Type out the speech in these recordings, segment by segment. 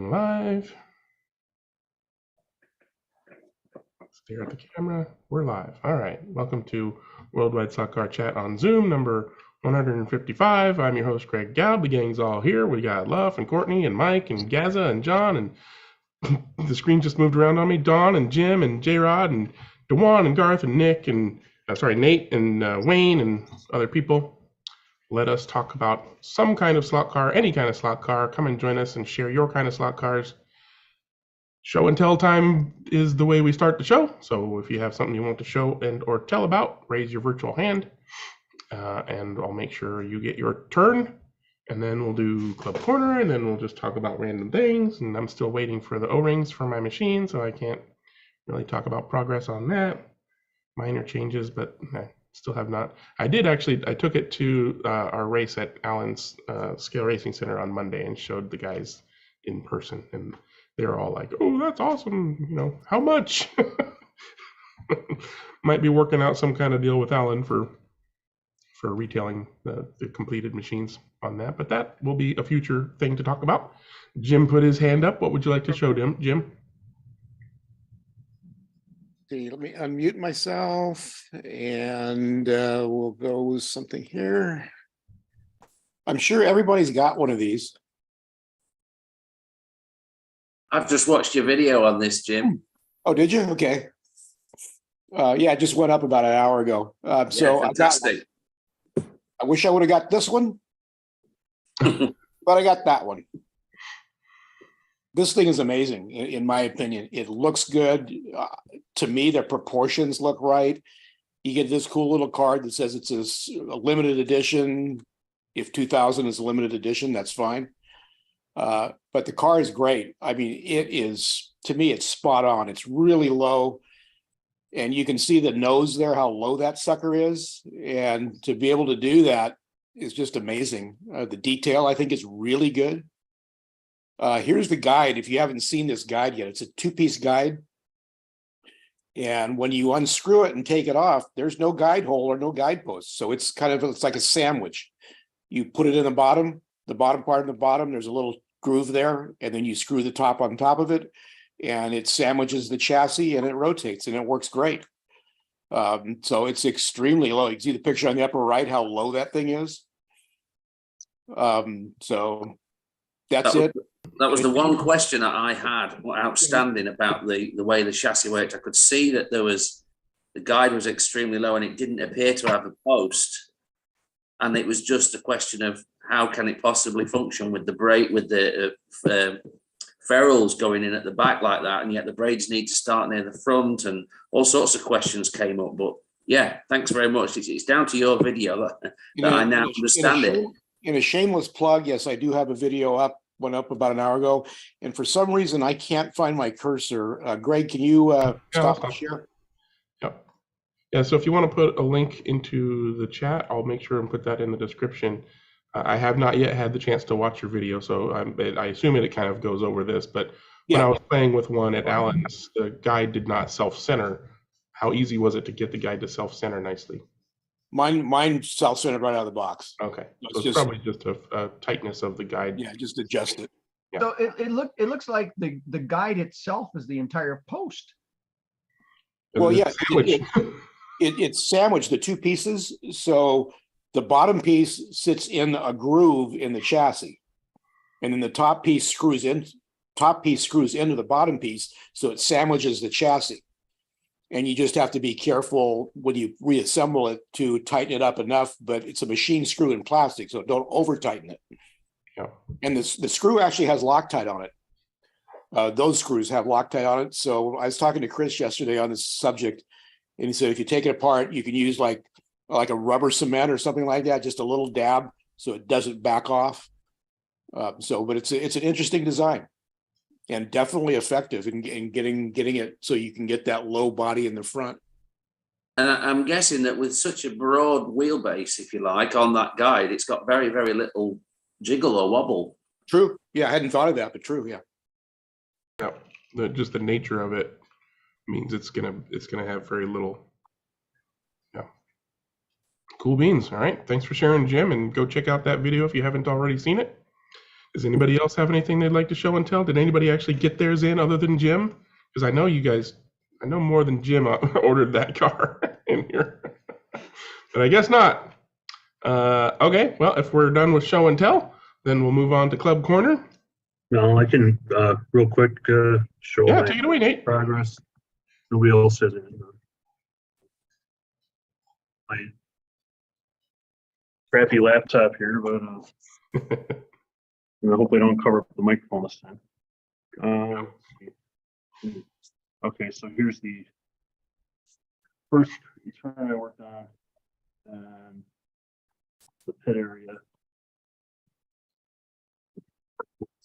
Live. Stare at the camera. We're live. All right. Welcome to Worldwide SLOTCAR Chat on Zoom, number 155. I'm your host, Greg Gaub. The gang's all here. We got Luff and Courtney and Mike and Gazza and John, and the screen just moved around on me. Dawn and Jim and J-Rod and DeJuan and Garth and Nick and Nate and Wayne and other people. Let us talk about some kind of slot car, any kind of slot car. Come and join us and share your kind of slot cars. Show and tell time is the way we start the show. So if you have something you want to show and or tell about, raise your virtual hand, and I'll make sure you get your turn. And then we'll do Club Corner, and then we'll just talk about random things. And I'm still waiting for the O-rings for my machine, so I can't really talk about progress on that. Minor changes, but I still have not. I took it to our race at Allen's Scale Racing Center on Monday and showed the guys in person, and they're all like, "Oh, that's awesome! You know, how much?" Might be working out some kind of deal with Allen for retailing the completed machines on that, but that will be a future thing to talk about. Jim put his hand up. What would you like to show him, Jim? Let me unmute myself, and we'll go with something here. I'm sure everybody's got one of these. I've just watched your video on this, Jim. Oh, did you? Okay. Yeah, it just went up about an hour ago. So fantastic. I wish I would have got this one, but I got that one. This thing is amazing, in my opinion. It looks good. To me, the proportions look right. You get this cool little card that says it's a limited edition. If 2000 is a limited edition, that's fine. But the car is great. I mean, it is, to me, it's spot on. It's really low. And you can see the nose there, how low that sucker is. And to be able to do that is just amazing. The detail, I think, is really good. Here's the guide. If you haven't seen this guide yet, it's a two-piece guide. And when you unscrew it and take it off, there's no guide hole or no guidepost. So it's like a sandwich. You put it in the bottom part of the bottom, there's a little groove there, and then you screw the top on top of it, and it sandwiches the chassis and it rotates, and it works great. So it's extremely low. You can see the picture on the upper right, how low that thing is. So that's it. That was the one question that I had outstanding about the way the chassis worked. I could see that the guide was extremely low and it didn't appear to have a post. And it was just a question of how can it possibly function with the brake, with the ferrules going in at the back like that, and yet the braids need to start near the front, and all sorts of questions came up. But yeah, thanks very much. It's down to your video that I now understand it. In a shameless plug, yes, I do have a video went up about an hour ago, and for some reason I can't find my cursor. Greg, can you stop the share? Yep. Yeah, so if you want to put a link into the chat, I'll make sure and put that in the description. I have not yet had the chance to watch your video, so I assume it kind of goes over this, but when I was playing with one at Allen's, the guide did not self-center. How easy was it to get the guide to self-center nicely? Mine self-centered right out of the box. Okay, so it's probably just a tightness of the guide. Yeah, just adjust it. Yeah. So it looks like the guide itself is the entire post. Well, yeah, it's sandwiched, the two pieces. So the bottom piece sits in a groove in the chassis, and then the top piece screws into the bottom piece, so it sandwiches the chassis. And you just have to be careful when you reassemble it to tighten it up enough, but it's a machine screw in plastic, so don't over tighten it. Yeah. And the screw actually has Loctite on it. Those screws have Loctite on it. So I was talking to Chris yesterday on this subject, and he said if you take it apart, you can use like a rubber cement or something like that, just a little dab, so it doesn't back off. But it's an interesting design. And definitely effective in getting it so you can get that low body in the front. And I'm guessing that with such a broad wheelbase, if you like, on that guide, it's got very, very little jiggle or wobble. True. Yeah, I hadn't thought of that, but true. Yeah. Yeah. Just the nature of it means it's gonna have very little. Yeah. Cool beans. All right. Thanks for sharing, Jim, and go check out that video if you haven't already seen it. Does anybody else have anything they'd like to show and tell? Did anybody actually get theirs in other than Jim? Because I know you guys, I know more than Jim ordered that car in here, but I guess not. Okay, well, if we're done with show and tell, then we'll move on to Club Corner. No, I can real quick show Yeah, my take it away, Nate. progress. Nobody else has it. My crappy laptop here, but hopefully I don't cover up the microphone this time. Okay, so here's the first turn I worked on, and the pit area.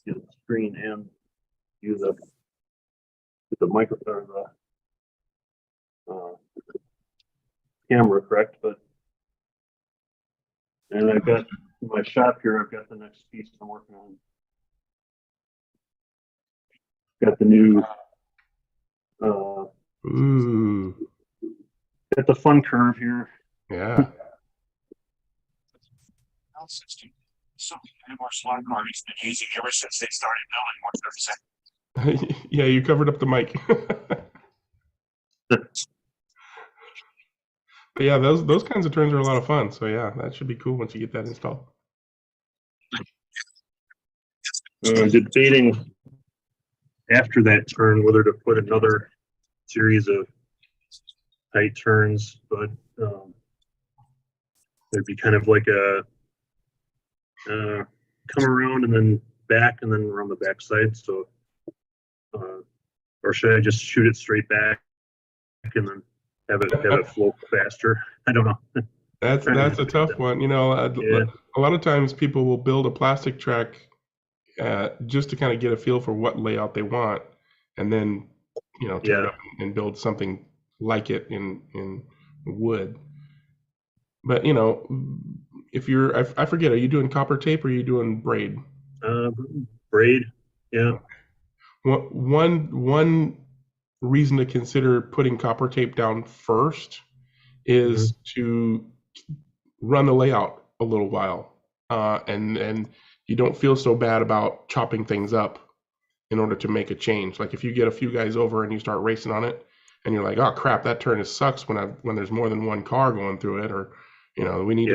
The screen and use the microphone or the camera, correct? But and I've got in my shop here. I've got the next piece I'm working on. Got the new. Ooh. Got the fun curve here. Yeah. So MRSLOTCAR has been using ever since they started building 130%. Yeah, you covered up the mic. But yeah, those kinds of turns are a lot of fun. So yeah, that should be cool once you get that installed. Debating after that turn whether to put another series of tight turns, but there'd be kind of like a come around and then back and then around the backside. So, or should I just shoot it straight back and then have it flow faster? I don't know. That's a tough one. You know, Yeah. a lot of times people will build a plastic track just to kind of get a feel for what layout they want, and then tear it up and build something like it in wood. But if you're, I forget, are you doing copper tape or are you doing braid? Braid, yeah. One reason to consider putting copper tape down first is to run the layout a little while, and you don't feel so bad about chopping things up in order to make a change. Like if you get a few guys over and you start racing on it, and you're like, oh crap, that turn sucks when there's more than one car going through it, or we need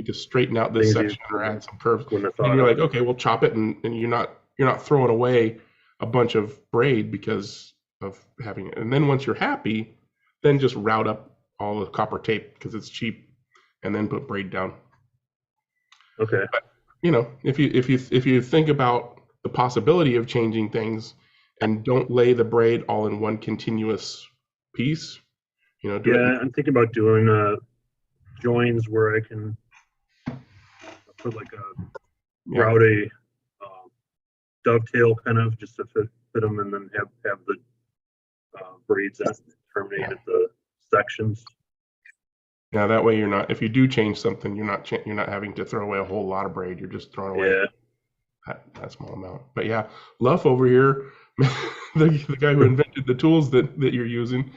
to straighten out this section or add some curves. And you're like, okay, we'll chop it, and you're not throwing away a bunch of braid because of having it. And then once you're happy, then just route up all the copper tape because it's cheap, and then put braid down. Okay. But, if you think about the possibility of changing things and don't lay the braid all in one continuous piece, I'm thinking about doing joins where I can put like a route a dovetail kind of just to fit them, and then have the braids that terminate at the sections. Yeah, that way if you do change something, you're not having to throw away a whole lot of braid. You're just throwing away that small amount. But yeah, Luff over here, the guy who invented the tools that you're using,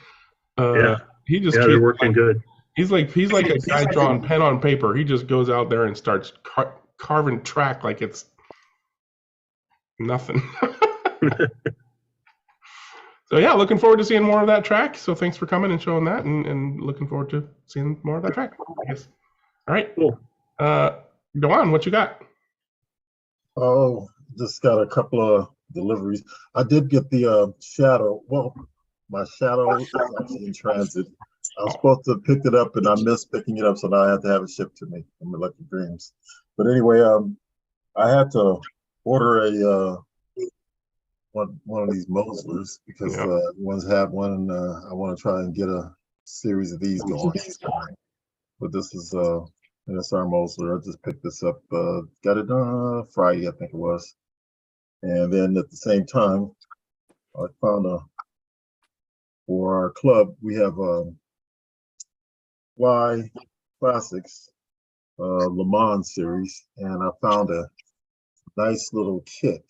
he just they're working good. He's like a guy drawing pen on paper. He just goes out there and starts carving track like it's nothing. So yeah, looking forward to seeing more of that track. So thanks for coming and showing that, and looking forward to seeing more of that track, I guess. All right. Cool. Dewan, what you got? Oh, just got a couple of deliveries. I did get the Shadow. Well, my Shadow is actually in transit. I was supposed to have picked it up and I missed picking it up, so now I have to have it shipped to me from Electric Dreams. But anyway, I had to order a one of these Moslers because ones have one, and I want to try and get a series of these going. But this is an SR Mosler. I just picked this up. Got it on Friday, I think it was. And then at the same time, I found for our club, we have Y Classics Le Mans series, and I found a nice little kit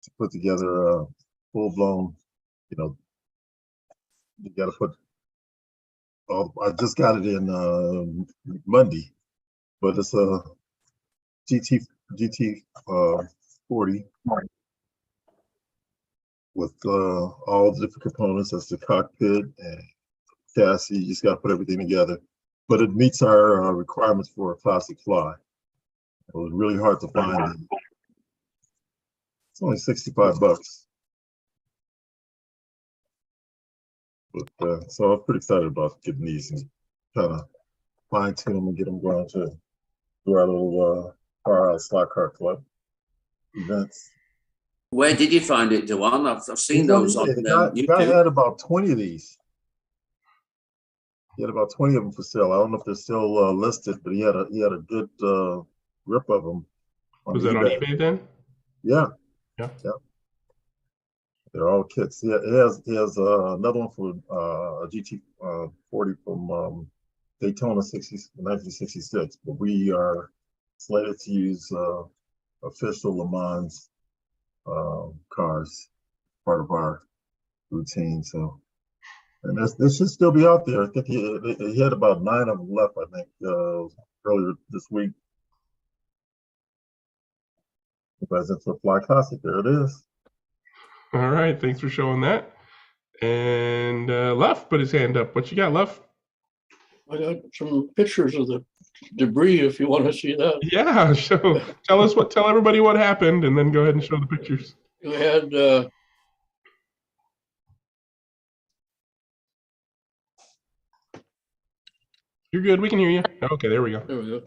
to put together a full-blown, you got to put, I just got it in Monday, but it's a GT DN40 with all the different components. That's the cockpit and chassis. You just got to put everything together. But it meets our requirements for a classic fly. It was really hard to find them. It's only 65 bucks. But so I was pretty excited about getting these and kind of fine tune them and get them going to do our little slot car club events. Where did you find it, Dewan? I've seen those on The guy YouTube. had about 20 of these. He had about 20 of them for sale. I don't know if they're still listed, but he had a good grip of them. Was that on eBay then? Yeah. Yeah. They're all kits. Yeah, he has another one for a GT40 from Daytona 1966. But we are slated to use official Le Mans cars, part of our routine. So, and this should still be out there. I think he had about 9 of them left. I think earlier this week. Present for Fly Classic. There it is. All right, thanks for showing that. And Luff put his hand up. What you got, Luff? I got some pictures of the debris if you want to see that. Yeah, tell everybody what happened, and then go ahead and show the pictures. We had You're good. We can hear you. Okay, there we go. there we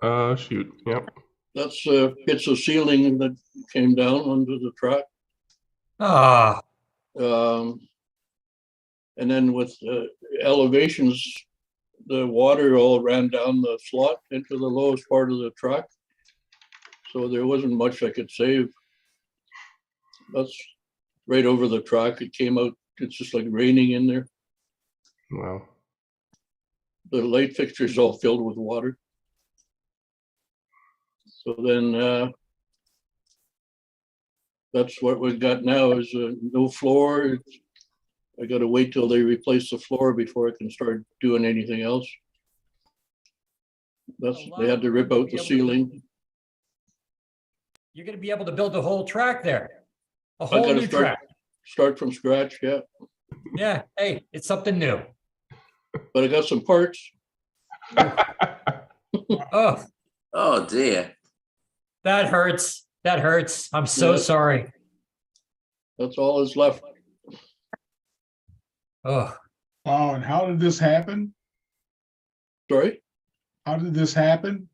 go. Shoot. Yep. That's bits of ceiling that came down onto the track. Ah, And then with elevations, the water all ran down the slot into the lowest part of the track. So there wasn't much I could save. That's right over the track. It came out, it's just like raining in there. Wow. The light fixture's all filled with water. So then that's what we've got now is no floor. I got to wait till they replace the floor before I can start doing anything else. They had to rip out the ceiling. you're going to be able to build the whole track there. A I whole gotta new track. start from scratch, yeah. Yeah. Hey, it's something new. But I got some parts. Oh, Oh dear. that hurts. That hurts. I'm so Yeah. sorry. That's all that's left. Oh, Wow, and how did this happen? Sorry, How did this happen?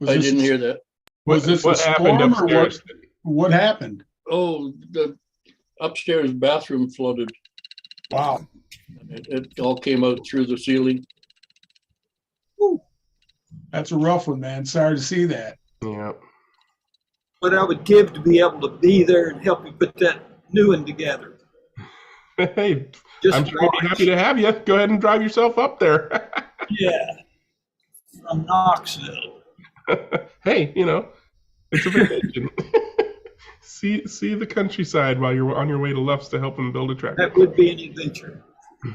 I didn't hear that. Was this a what happened storm or what? upstairs? What happened? Oh, the upstairs bathroom flooded. Wow. It all came out through the ceiling. That's a rough one, man. Sorry to see that. Yeah. What I would give to be able to be there and help you put that new one together. Hey, Just I'm sure we'd be watch. happy to have you. Go ahead and drive yourself up there. Yeah. From Knoxville. Hey, it's a vacation. see the countryside while you're on your way to Luff's to help him build a track. That would be an adventure.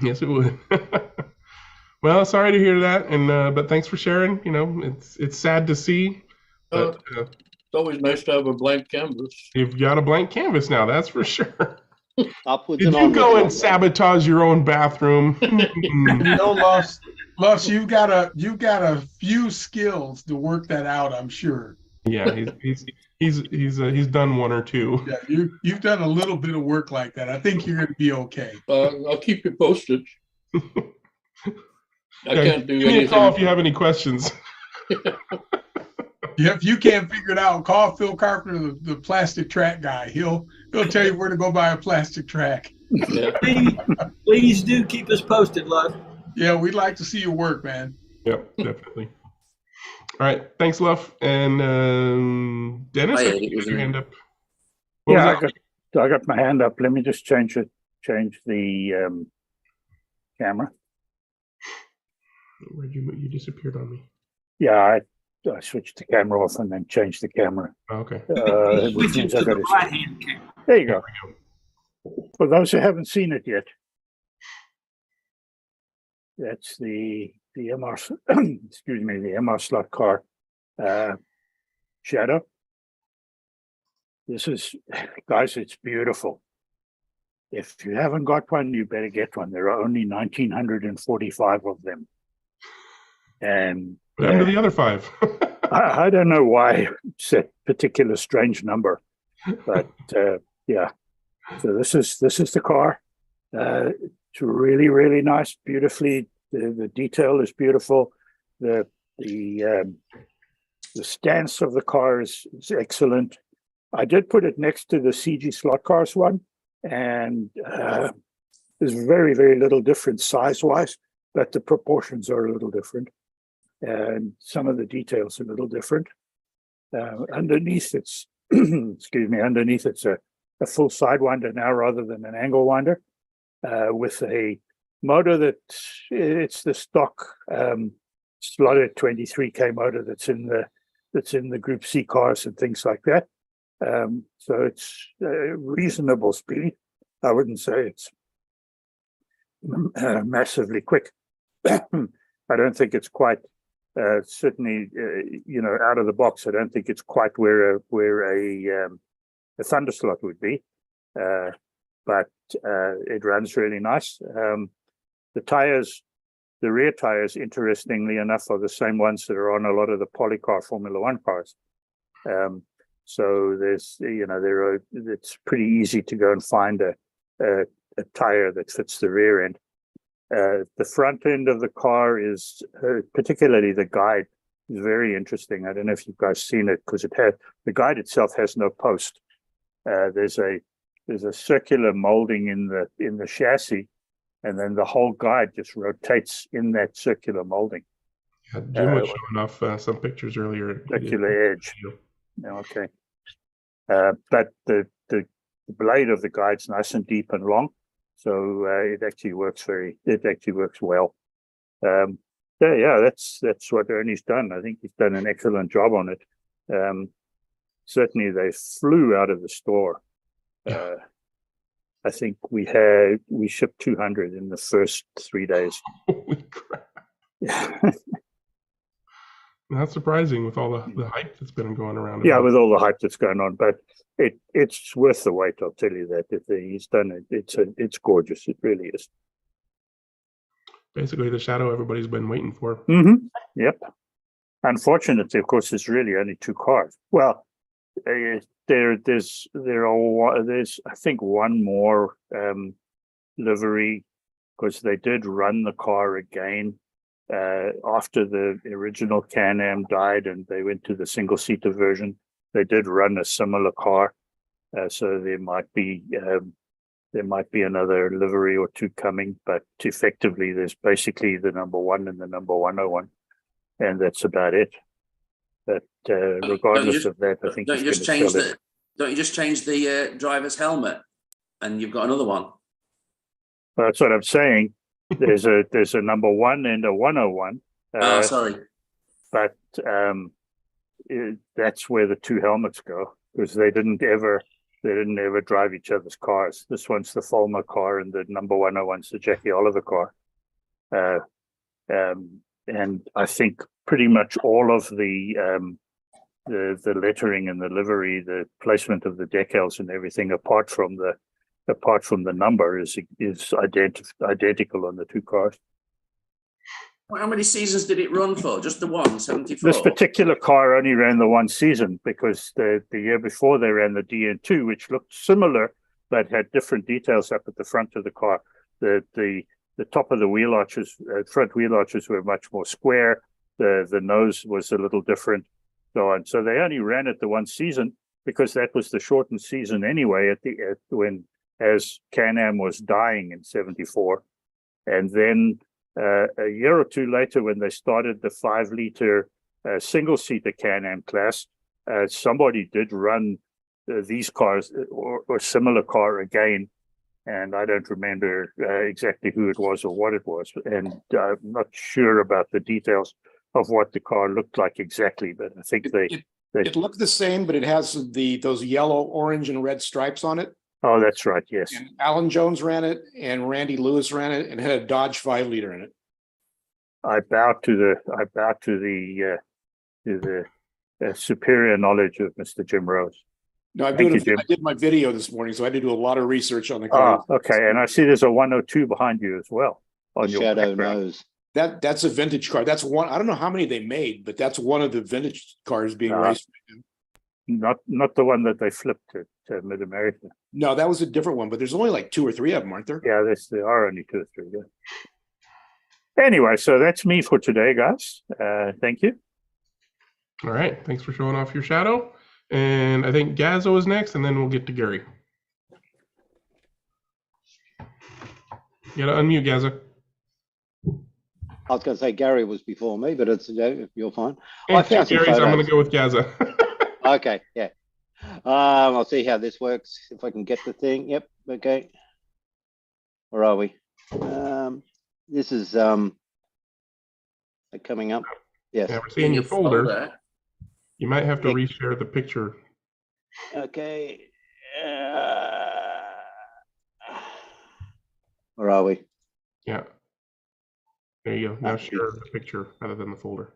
Yes, it would. Well, sorry to hear that, and but thanks for sharing. It's sad to see, but It's always nice to have a blank canvas. you've got a blank canvas now. That's for sure. I'll put Did it you on go with and sabotage your own bathroom? No, Lux, you've got a few skills to work that out, I'm sure. Yeah, he's done one or two. Yeah, you've done a little bit of work like that. I think you're gonna be okay. I'll keep you posted. I Yeah, can't do give me a call if anything. you have any questions. Yeah, if you can't figure it out, call Phil Carpenter, the plastic track guy. He'll tell you where to go buy a plastic track. Yeah. Please do keep us posted, love. Yeah, we'd like to see your work, man. Yep, definitely. All right, thanks, Luff. And Dennis, Hi, I think you it was had your me. hand up. What was that? I got my hand up. Let me just change the camera. Where'd you disappeared on me? Yeah, I switched the camera off and then changed the camera. Oh, okay. Which Switch it means to I the got right hand camera. There you go. For those who haven't seen it yet, that's the MR, excuse me, the MRSLOTCAR Shadow this is, guys, it's beautiful. If you haven't got one, you better get one. There are only 1,945 of them. And What happened to the other 5? I don't know why it's a particular strange number, but yeah. So this is the car. It's really, really nice, beautifully. The detail is beautiful. The stance of the car is excellent. I did put it next to the CG Slot Cars one, and there's very, very little difference size-wise, but the proportions are a little different, and some of the details are a little different. Underneath, it's excuse me. Underneath, it's a full sidewinder now rather than an angle winder, with a motor that it's the stock slotted 23K motor that's in the Group C cars and things like that. So it's reasonable speed. I wouldn't say it's massively quick. I don't think it's quite certainly out of the box. I don't think it's quite where a Thunderslot would be, but it runs really nice. The tires, the rear tires, interestingly enough, are the same ones that are on a lot of the Polycar Formula One cars. So there's, it's pretty easy to go and find a tire that fits the rear end. The front end of the car is, particularly the guide, is very interesting. I don't know if you guys seen it, because the guide itself has no post. There's a circular molding in the chassis, and then the whole guide just rotates in that circular molding. Yeah, Jim was showing off some pictures earlier. Circular edge. Okay. But the blade of the guide's nice and deep and long, so it actually works well. That's what Ernie's done. I think he's done an excellent job on it. Certainly, they flew out of the store. I think we shipped 200 in the first 3 days. Holy crap! Not surprising with all the hype that's been going around. Yeah, with all the hype that's going on, but it's worth the wait. I'll tell you that. If he's done it, it's gorgeous. It really is. Basically, the Shadow everybody's been waiting for. Mm-hmm. Yep. Unfortunately, of course, there's really only 2 cars. Well, there's I think one more livery, because they did run the car again after the original Can-Am died and they went to the single-seater version. They did run a similar car, so there might be another livery or 2 coming, but effectively there's basically the number 1 and the number 101, and that's about it. But regardless of that, I think don't you just change the driver's helmet, and you've got another one? That's what I'm saying. There's a number 1 and a 101. Sorry. But that's where the 2 helmets go, because they didn't ever drive each other's cars. This one's the Fulmer car, and the number 101's the Jackie Oliver car. And I think pretty much all of the lettering and the livery, the placement of the decals and everything, apart from the number, is identical on the 2 cars. How many seasons did it run for? Just the one, 74? This particular car only ran the 1 season, because the year before they ran the DN2, which looked similar but had different details up at the front of the car. The top of the wheel arches, front wheel arches, were much more square. The nose was a little different, so on. So they only ran it the 1 season, because that was the shortened season anyway. As Can-Am was dying in '74, and then a year or 2 later, when they started the 5-liter single-seater Can-Am class, somebody did run these cars or similar car again. And I don't remember exactly who it was or what it was. And I'm not sure about the details of what the car looked like exactly, but I think it looked the same, but it has those yellow, orange, and red stripes on it. Oh, that's right. Yes. And Alan Jones ran it, and Randy Lewis ran it, and had a Dodge 5-liter in it. I bow to the superior knowledge of Mr. Jim Rose. No, Thank you, Jim. I did my video this morning, so I had to do a lot of research on the Ah, car. okay. And I see there's a 102 behind you as well on your Shadow background. knows. That's a vintage car. That's one. I don't know how many they made, but that's one of the vintage cars being raced. Not the one that they flipped at Mid America. No, that was a different one. But there's only like 2 or 3 of them, aren't there? Yeah, there are only 2 or 3. Yeah. Anyway, so that's me for today, guys. Thank you. All right. Thanks for showing off your shadow. And I think Gazza is next, and then we'll get to Gary. You gotta unmute, Gazza. I was going to say Gary was before me, but it's you're fine. Hey, I found some Gary's, I'm going photos. to go with Gazza. Okay, yeah. I'll see how this works if I can get the thing. Yep. Okay. Where are we? This is coming up. Yes. Yeah, we're seeing your folder. You might have to reshare the picture. Okay. Where are we? Yeah. There you go. Now share the picture rather than the folder.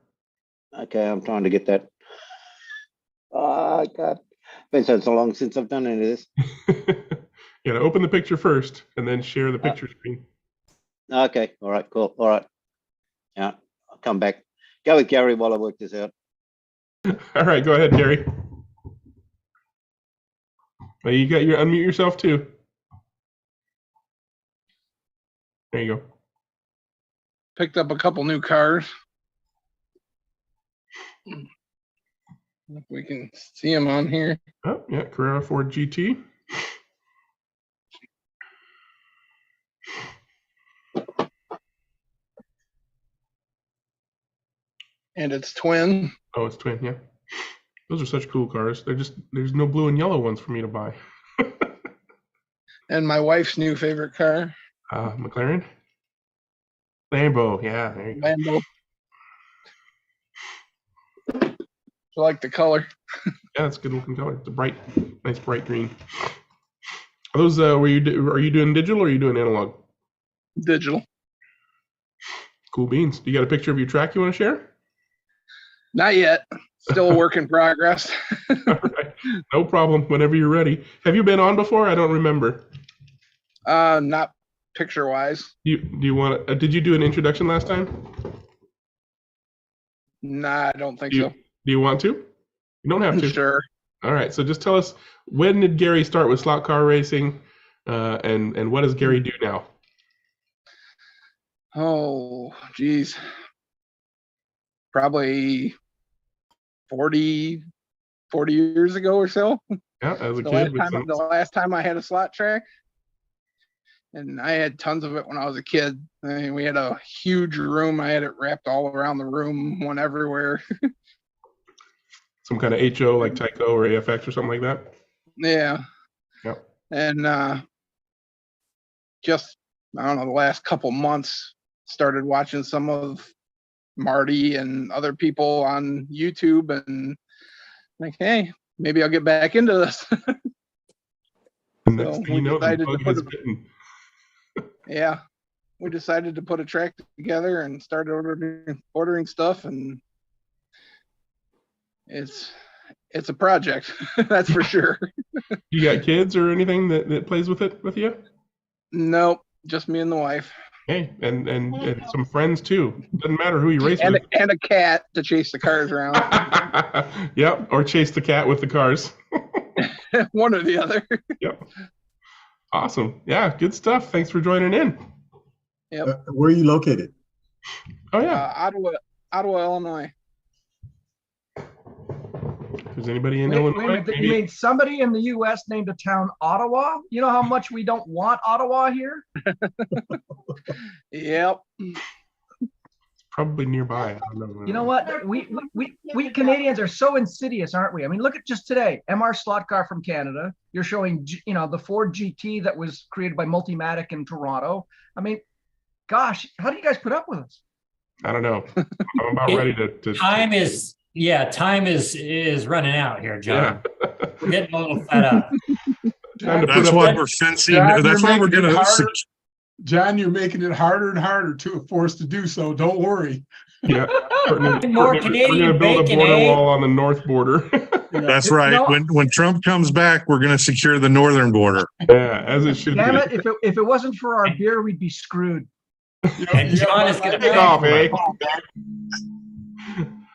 Okay, I'm trying to get that. Oh, God. Been so long since I've done any of this. You gotta open the picture first and then share the picture screen. Okay. All right. Cool. All right. Yeah. I'll come back. Go with Gary while I work this out. All right, go ahead, Gary. Well, you got your unmute yourself too. There you go. Picked up a couple new cars. If we can see them on here. Oh, yeah, Carrera Ford GT. And it's twin. Oh, it's twin, yeah. Those are such cool cars. There's no blue and yellow ones for me to buy. And my wife's new favorite car. McLaren? Lambo, yeah, there you go. Lambo. I like the color. Yeah, it's a good looking color. It's a nice bright green. Are those are you doing digital or are you doing analog? Digital. Cool beans. Do you got a picture of your track you want to share? Not yet. Still a work in progress. All right. No problem. Whenever you're ready. Have you been on before? I don't remember. Not picture wise. Do you want to, did you do an introduction last time? Nah, I don't think so. Do you want to? You don't have to. Sure. All right. So just tell us, when did Gary start with slot car racing, and what does Gary do now? Oh, geez. Probably 40 years ago or so. Yeah, as a the kid. The last time I had a slot track. And I had tons of it when I was a kid. I mean, we had a huge room. I had it wrapped all around the room, one everywhere. Some kind of HO like Tyco or AFX or something like that? Yeah. Yep. And just, I don't know, the last couple months, started watching some of Marty and other people on YouTube and like, hey, maybe I'll get back into this. And that's we decided to put yeah, we decided to put a track together and started ordering stuff, and it's a project. That's for sure. You got kids or anything that plays with it with you? Nope, just me and the wife. Hey, and some friends too. Doesn't matter who you race with. And a cat to chase the cars around. Yep, or chase the cat with the cars. One or the other. Yep. Awesome. Yeah, good stuff. Thanks for joining in. Yep. Where are you located? Oh yeah, Ottawa, Illinois. If there's anybody in Illinois, Wait a minute, you mean somebody in the U.S. named a town Ottawa? You know how much we don't want Ottawa here? Yep. probably nearby. I don't know. You know what? We Canadians are so insidious, aren't we? I mean, look at just today, MRSLOTCAR from Canada. You're showing, you know, the Ford GT that was created by Multimatic in Toronto. I mean, gosh, how do you guys put up with us? I don't know. I'm about ready to time is running out here, John. Yeah. We're getting a little fed up. That's why we're fencing. That's why we're gonna. John, you're making it harder and harder to for us to do so. Don't worry. Yeah. We're More going to Canadian build a bacon, border eh? wall on the north border. That's right. No. When Trump comes back, we're going to secure the northern border. Yeah, as it should Damn be. it! If it wasn't for our beer, we'd be screwed. And John is going to Take pay off, for eh? it.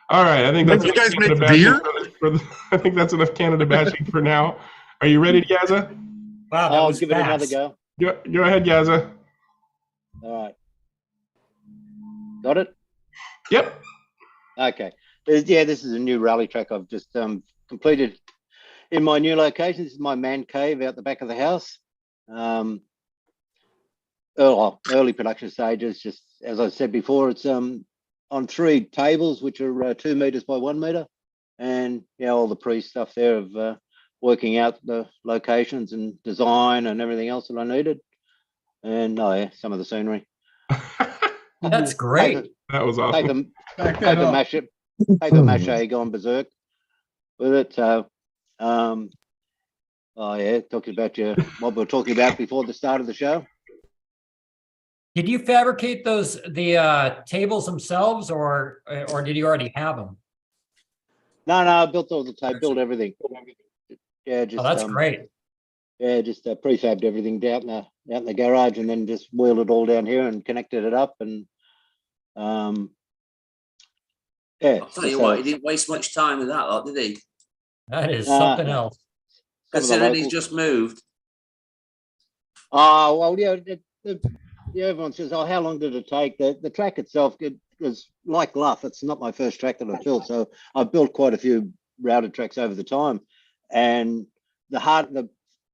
All right, I think that's You enough guys Canada make bashing beer? I think that's enough Canada bashing for now. Are you ready, Gazza? Wow, that I'll was give it another fast. go. Go ahead, Gazza. All right. Got it? Yep. Okay. This is a new rally track I've just completed in my new location. This is my man cave out the back of the house. Early production stages, just as I said before, it's on 3 tables, which are 2 meters by 1 meter. And all the pre-stuff there of working out the locations and design and everything else that I needed. And some of the scenery. That's great. That was awesome. Paper mache gone berserk with it. So, talking about what we were talking about before the start of the show. Did you fabricate the tables themselves, or did you already have them? No, I built all the tape, built everything. Yeah, just that's great. Yeah, just prefabbed everything out in the garage, and then just wheeled it all down here and connected it up, and I'll tell you what, he didn't waste much time with that lot, did he? That is something else. Considering he's just moved. Oh, well, everyone says, oh, how long did it take? The track itself, it was like Luff. It's not my first track that I've built. So I've built quite a few routed tracks over the time. And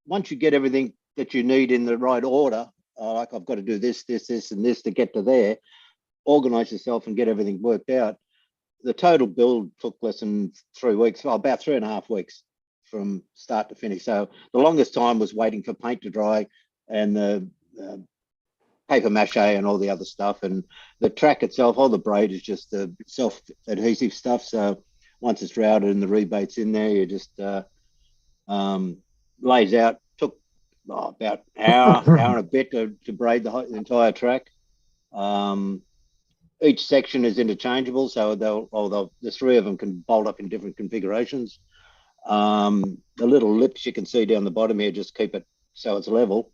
once you get everything that you need in the right order, like I've got to do this, and this to get to there, organize yourself and get everything worked out. The total build took less than 3 weeks, about 3.5 weeks from start to finish. So the longest time was waiting for paint to dry and the paper mache and all the other stuff. And the track itself, all the braid is just the self-adhesive stuff. So once it's routed and the rebate's in there, you just lays out. Took about an hour and a bit to braid the entire track. Each section is interchangeable, so the 3 of them can bolt up in different configurations. The little lips you can see down the bottom here just keep it so it's level.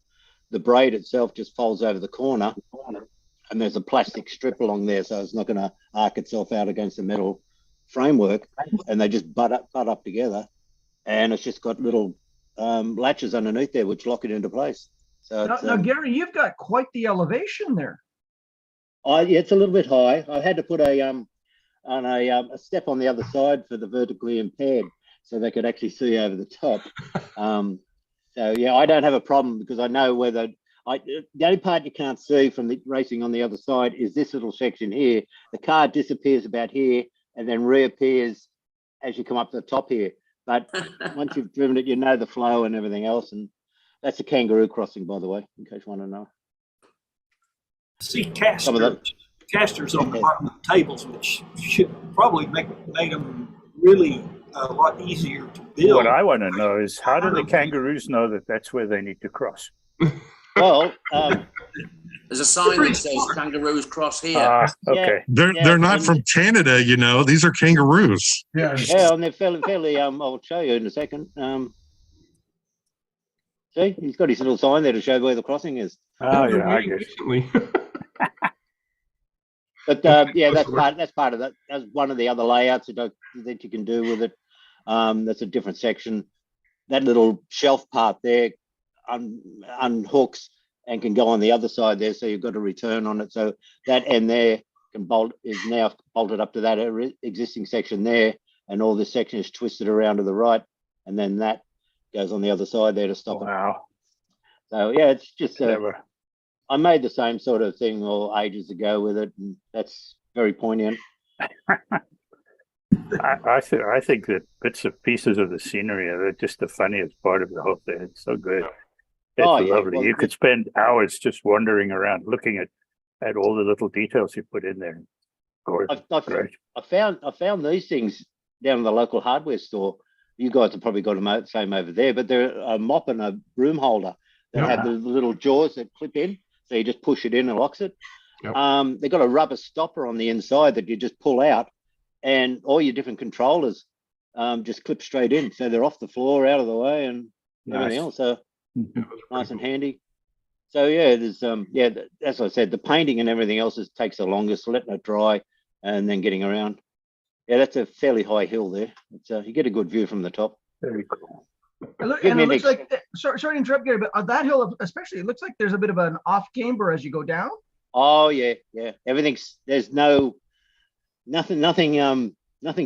The braid itself just folds over the corner, and there's a plastic strip along there, so it's not going to arc itself out against the metal framework. And they just butt up together, and it's just got little latches underneath there which lock it into place. So now, Gary, you've got quite the elevation there. It's a little bit high. I had to put a step on the other side for the vertically impaired, so they could actually see over the top. So yeah, I don't have a problem because I know the only part you can't see from the racing on the other side is this little section here. The car disappears about here and then reappears as you come up to the top here. But once you've driven it, you know the flow and everything else. And that's a kangaroo crossing, by the way, in case you want to know. See casters on the bottom of the tables, which should probably made them really a lot easier to build. What I want to know is how do the kangaroos know that that's where they need to cross? Well, there's a sign that says kangaroos cross here. Okay. They're not from Canada, These are kangaroos. Yeah, and they're fairly. I'll show you in a second. See, he's got his little sign there to show where the crossing is. Oh yeah, I guess. But that's part of that. That's one of the other layouts that you can do with it. That's a different section. That little shelf part there unhooks and can go on the other side there. So you've got a return on it. So that end there is now bolted up to that existing section there, and all this section is twisted around to the right, and then that goes on the other side there to stop it. Wow. So yeah, it's just I made the same sort of thing ages ago with it, and that's very poignant. I think that bits of pieces of the scenery are just the funniest part of the whole thing. It's so good. It's lovely. Well, you could spend hours just wandering around looking at all the little details you put in there. I found these things down in the local hardware store. You guys have probably got the same over there, but they're a mop and a broom holder that have the little jaws that clip in. So you just push it in and locks it. Yep. They've got a rubber stopper on the inside that you just pull out, and all your different controllers just clip straight in. So they're off the floor, out of the way, and everything else. So nice and handy. So yeah, there's as I said, the painting and everything else takes the longest, letting it dry and then getting around. Yeah, that's a fairly high hill there. It's you get a good view from the top. Very cool. And it looks like, sorry to interrupt, Gary, but on that hill especially, it looks like there's a bit of an off camber as you go down. Oh yeah. There's nothing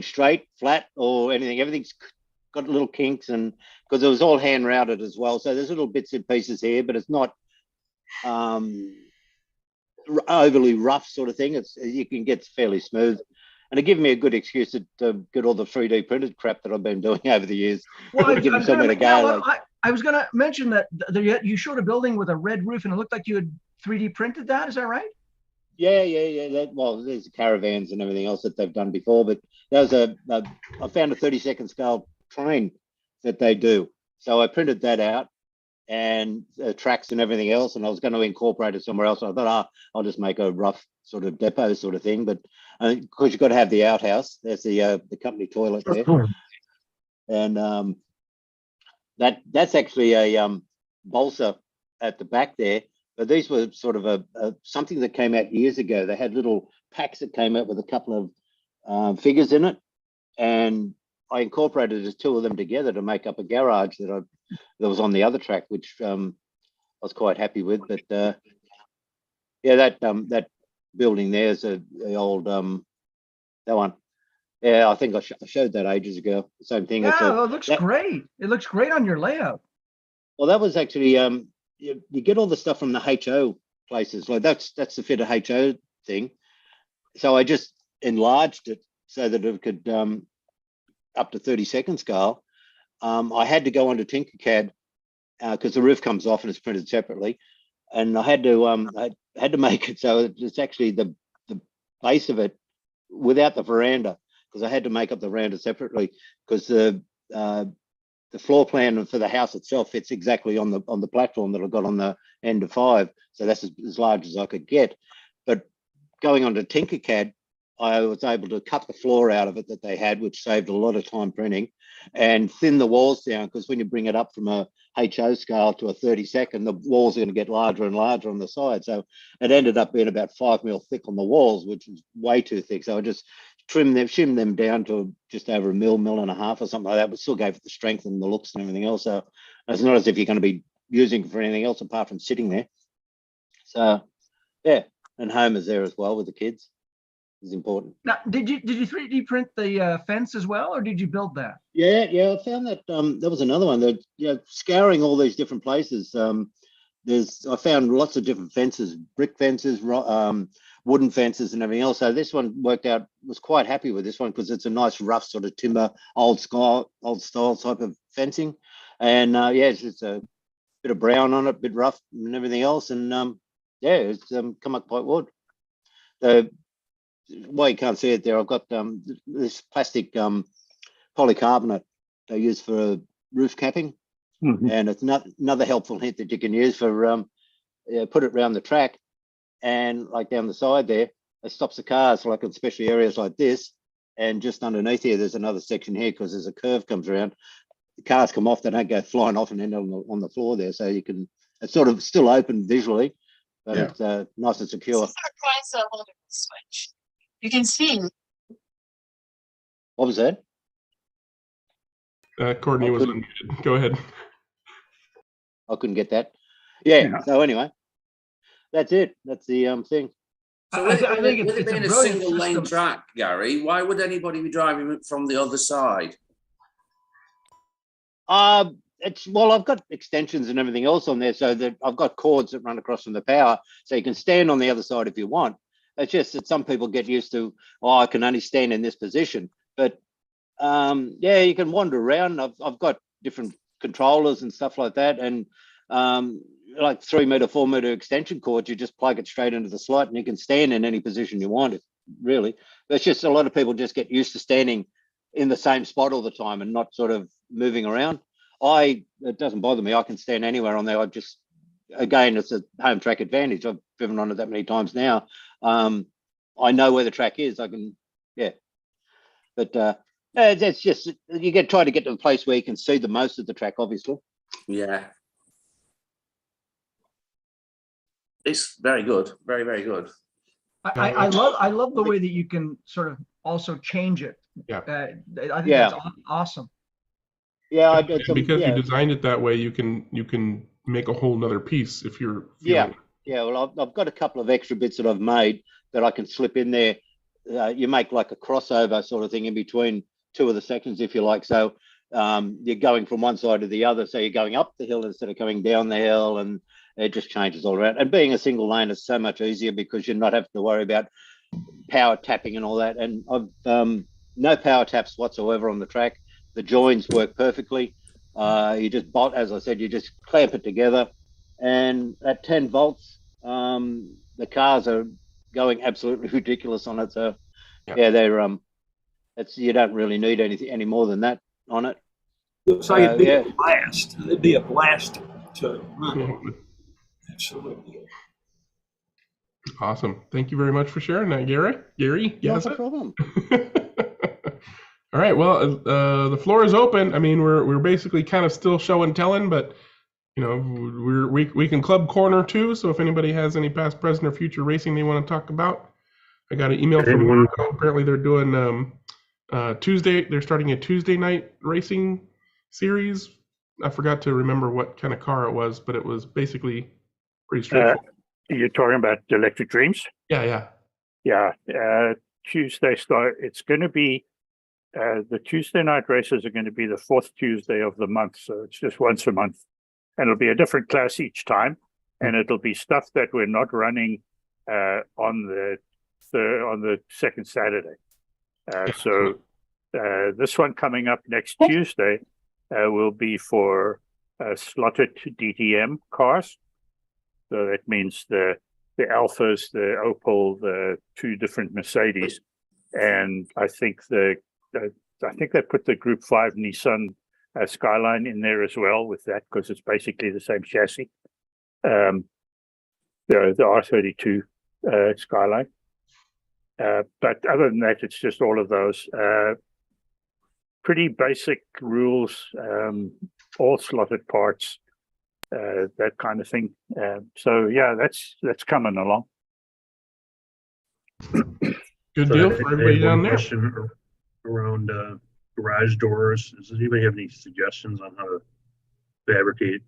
straight, flat or anything. Everything's got little kinks, and because it was all hand routed as well. So there's little bits and pieces here, but it's not overly rough sort of thing. You can get fairly smooth. And it gave me a good excuse to get all the 3D printed crap that I've been doing over the years. Well, I was going to mention that you showed a building with a red roof, and it looked like you had 3D printed that. Is that right? Yeah. There's caravans and everything else that they've done before, but that was I found a 32nd scale train that they do. So I printed that out, and tracks and everything else, and I was going to incorporate it somewhere else. I thought, I'll just make a rough sort of depot sort of thing, but because you've got to have the outhouse. There's the company toilet there, and that's actually a balsa at the back there. But these were sort of something that came out years ago. They had little packs that came out with a couple of figures in it, and I incorporated the two of them together to make up a garage that was on the other track, which I was quite happy with. But that building there is the old that one. Yeah, I think I showed that ages ago. The same thing. Yeah, it looks great. It looks great on your layout. Well, that was actually you get all the stuff from the HO places. Like that's the Fitter HO thing. So I just enlarged it so that it could up to 32nd scale. I had to go onto Tinkercad because the roof comes off and it's printed separately, and I had to make it so it's actually the base of it without the veranda, because I had to make up the veranda separately, because the floor plan for the house itself fits exactly on the platform that I got on the end of 5. So that's as large as I could get. But going on to Tinkercad, I was able to cut the floor out of it that they had, which saved a lot of time printing, and thin the walls down, because when you bring it up from a HO scale to a 32nd, the walls are going to get larger and larger on the side. So it ended up being about 5 mil thick on the walls, which was way too thick. So I just shimmed them down to just over a mil and a half or something like that, but still gave it the strength and the looks and everything else. So it's not as if you're going to be using it for anything else apart from sitting there. So yeah, and home is there as well with the kids. Is important. Now, did you 3D print the fence as well, or did you build that? Yeah. I found that there was another one that scouring all these different places. I found lots of different fences, brick fences, wooden fences, and everything else. So this one worked out. Was quite happy with this one because it's a nice rough sort of timber, old style type of fencing, and it's just a bit of brown on it, a bit rough and everything else, and it's come up quite good. Why you can't see it there, I've got this plastic polycarbonate they use for roof capping, and it's another helpful hint that you can use for put it around the track, and like down the side there, it stops the cars, like in especially areas like this, and just underneath here there's another section here because there's a curve comes around. The cars come off, they don't go flying off and end on the floor there, so you can, it's sort of still open visually, but it's nice and secure. Switch. You can see. What was that? Courtney was unmuted. Go ahead. I couldn't get that. Yeah. So anyway, that's it. That's the thing. So with it being a single lane track, Gary, why would anybody be driving from the other side? I've got extensions and everything else on there, so that I've got cords that run across from the power, so you can stand on the other side if you want. It's just that some people get used to, I can only stand in this position. But you can wander around. I've got different controllers and stuff like that, and like 3 meter, 4 meter extension cords. You just plug it straight into the slot, and you can stand in any position you want. Really, but it's just a lot of people just get used to standing in the same spot all the time and not sort of moving around. It doesn't bother me. I can stand anywhere on there. again, it's a home track advantage. I've driven on it that many times now. I know where the track is. I can, but that's just, you try to get to the place where you can see the most of the track, obviously. Yeah. It's very good. Very, very good. I love the way that you can sort of also change it. Yeah. I think that's awesome. Yeah, because you designed it that way, you can make a whole nother piece if you're feeling. Yeah. Well, I've got a couple of extra bits that I've made that I can slip in there. You make like a crossover sort of thing in between two of the sections, if you like. So you're going from one side to the other. So you're going up the hill instead of coming down the hill, and it just changes all around. And being a single lane is so much easier because you're not having to worry about power tapping and all that. And I've no power taps whatsoever on the track. The joins work perfectly. You just as I said, you just clamp it together, and at 10 volts, the cars are going absolutely ridiculous on it. So they're you don't really need anything any more than that on it. Looks like it'd be a blast. It'd be a blast to run. Absolutely. Awesome. Thank you very much for sharing that, Gary. Not a problem. All right. Well, the floor is open. I mean, we're basically kind of still show and telling, but you know, we can club corner too. So if anybody has any past, present, or future racing they want to talk about, I got an email from Marco. Apparently, they're doing Tuesday. They're starting a Tuesday night racing series. I forgot to remember what kind of car it was, but it was basically pretty straightforward. You're talking about the Electric Dreams? Yeah. Tuesday start. It's going to be the Tuesday night races are going to be the fourth Tuesday of the month, so it's just once a month, and it'll be a different class each time, and it'll be stuff that we're not running on the second Saturday. So this one coming up next Tuesday will be for slotted DTM cars. So that means the Alphas, the Opel, the two different Mercedes, and I think they put the Group 5 Nissan Skyline in there as well with that, because it's basically the same chassis. The R32 Skyline. But other than that, it's just all of those pretty basic rules, all slotted parts, that kind of thing. So yeah, that's coming along. Good deal for everybody down there. Question around garage doors. Does anybody have any suggestions on how to fabricate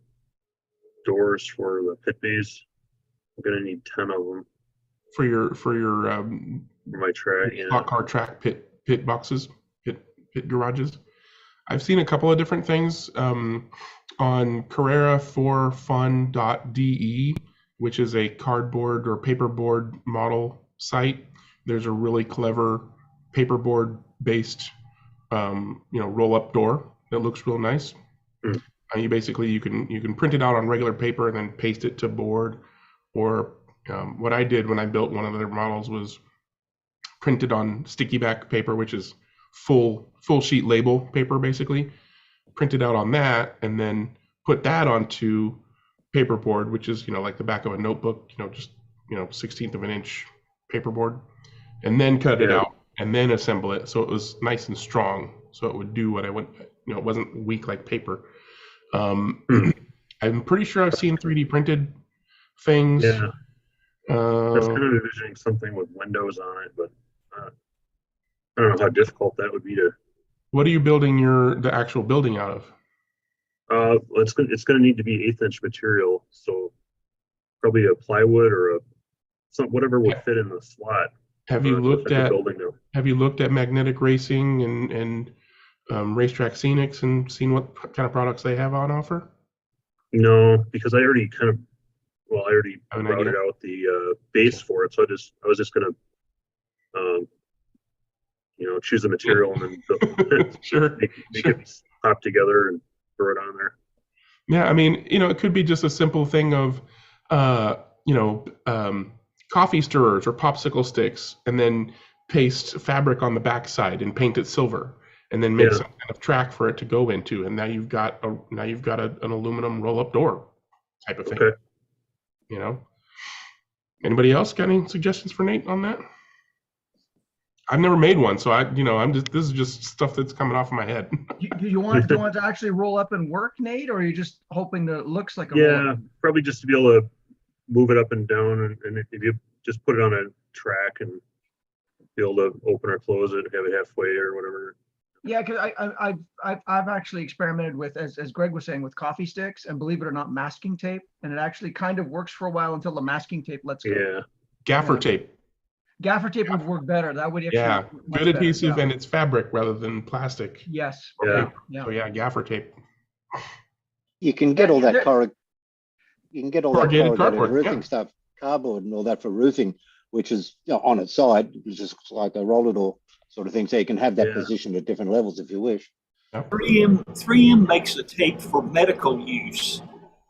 doors for the pit bays? I'm gonna need 10 of them for your for my track. Stock car track pit boxes, pit garages. I've seen a couple of different things on Carrera4fun.de, which is a cardboard or paperboard model site. There's a really clever paperboard based roll up door that looks real nice. You basically you can print it out on regular paper and then paste it to board, or what I did when I built one of their models was printed on sticky back paper, which is full sheet label paper, basically printed out on that, and then put that onto paperboard, which is like the back of a notebook, just 1/16 of an inch paperboard, and then cut it out and then assemble it so it was nice and strong, so it would do what I want. It wasn't weak like paper. I'm pretty sure I've seen 3D printed things. Yeah, I was kind of envisioning something with windows on it, but I don't know how difficult that would be to. What are you building the actual building out of? It's going to need to be 1/8 inch material, so probably a plywood or whatever would fit in the slot. Have you looked at Magnetic Racing and Racetrack Scenics and seen what kind of products they have on offer? No, because I already routed out the base for it, so I was just going to choose the material and then sure. make it pop together and throw it on there. Yeah, I mean, it could be just a simple thing of, coffee stirrers or popsicle sticks, and then paste fabric on the backside and paint it silver, and then make some kind of track for it to go into, and now you've got an aluminum roll-up door type of thing. Okay. you know. Anybody else got any suggestions for Nate on that? I've never made one, so this is just stuff that's coming off of my head. Do you want to actually roll up and work, Nate, or are you just hoping that it looks like a Yeah, roll up? probably just to be able to move it up and down, and if you just put it on a track and be able to open or close it, have it halfway or whatever. Yeah, because I've actually experimented with, as Greg was saying, with coffee sticks, and believe it or not, masking tape, and it actually kind of works for a while until the masking tape lets go. Yeah. Gaffer tape. Gaffer tape would work better. That would actually Yeah, work much good better, adhesive, yeah. and it's fabric rather than plastic. Yes. Yeah. Yeah. So yeah, gaffer tape. You can get all that Corrugated corrugated cardboard, roofing yeah. stuff, cardboard and all that for roofing, which is on its side, it's just like a roller door sort of thing. So you can have that positioned at different levels if you wish. 3M makes a tape for medical use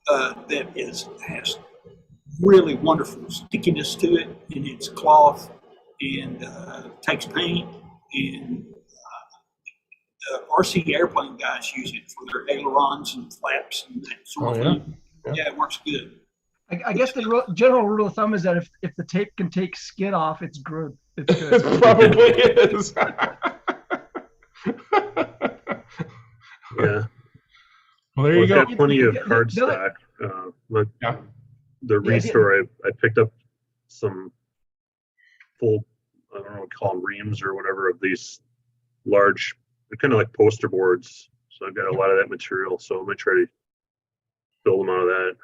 that has really wonderful stickiness to it, and it's cloth and takes paint, and RC airplane guys use it for their ailerons and flaps and that sort of thing. Yeah, it works good. I guess the general rule of thumb is that if the tape can take skin off, it's good. It's good. It probably is. Yeah. Well, there you go. Got plenty of cardstock. Look, the restore, I picked up some full, I don't know what to call them, reams or whatever of these large, they're kind of like poster boards. So I've got a lot of that material. So I'm gonna try to build them out of that.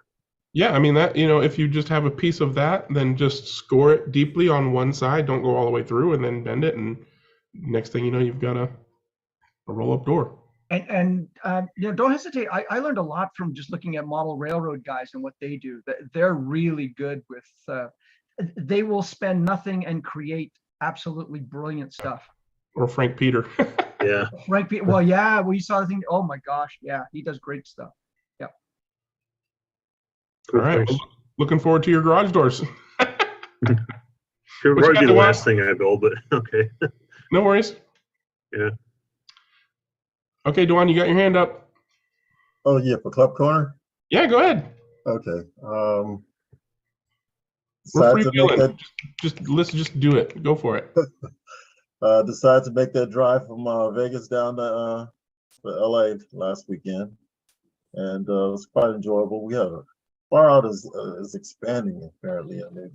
Yeah, I mean that, if you just have a piece of that, then just score it deeply on one side, don't go all the way through, and then bend it, and next thing you know, you've got a roll-up door. And don't hesitate. I learned a lot from just looking at model railroad guys and what they do. They're really good with, they will spend nothing and create absolutely brilliant stuff. Or Frank Peter. Yeah. Frank Peter, well, yeah, we saw the thing. Oh my gosh, yeah, he does great stuff. Yeah. All right, well, looking forward to your garage doors. Could probably be the last thing I build, but okay. No worries. Yeah. Okay, Dwan, you got your hand up. Oh yeah, for Club Corner? Yeah, go ahead. Okay. We're freewheeling. Let's just do it. Go for it. Decided to make that drive from Vegas down to LA last weekend, and it was quite enjoyable. We have Far Out is expanding apparently. I mean,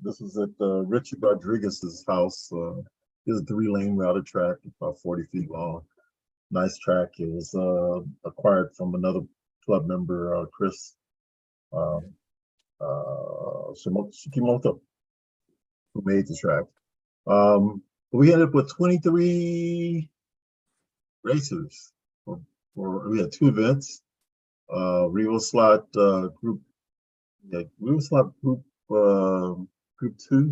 this was at Richard Rodriguez's house. It's a 3-lane routed track, about 40 feet long. Nice track. It was acquired from another club member, Chris Shikimoto, who made the track. We ended up with 23 racers. We had 2 events. Real Slot Group, Real Slot Group Group 2.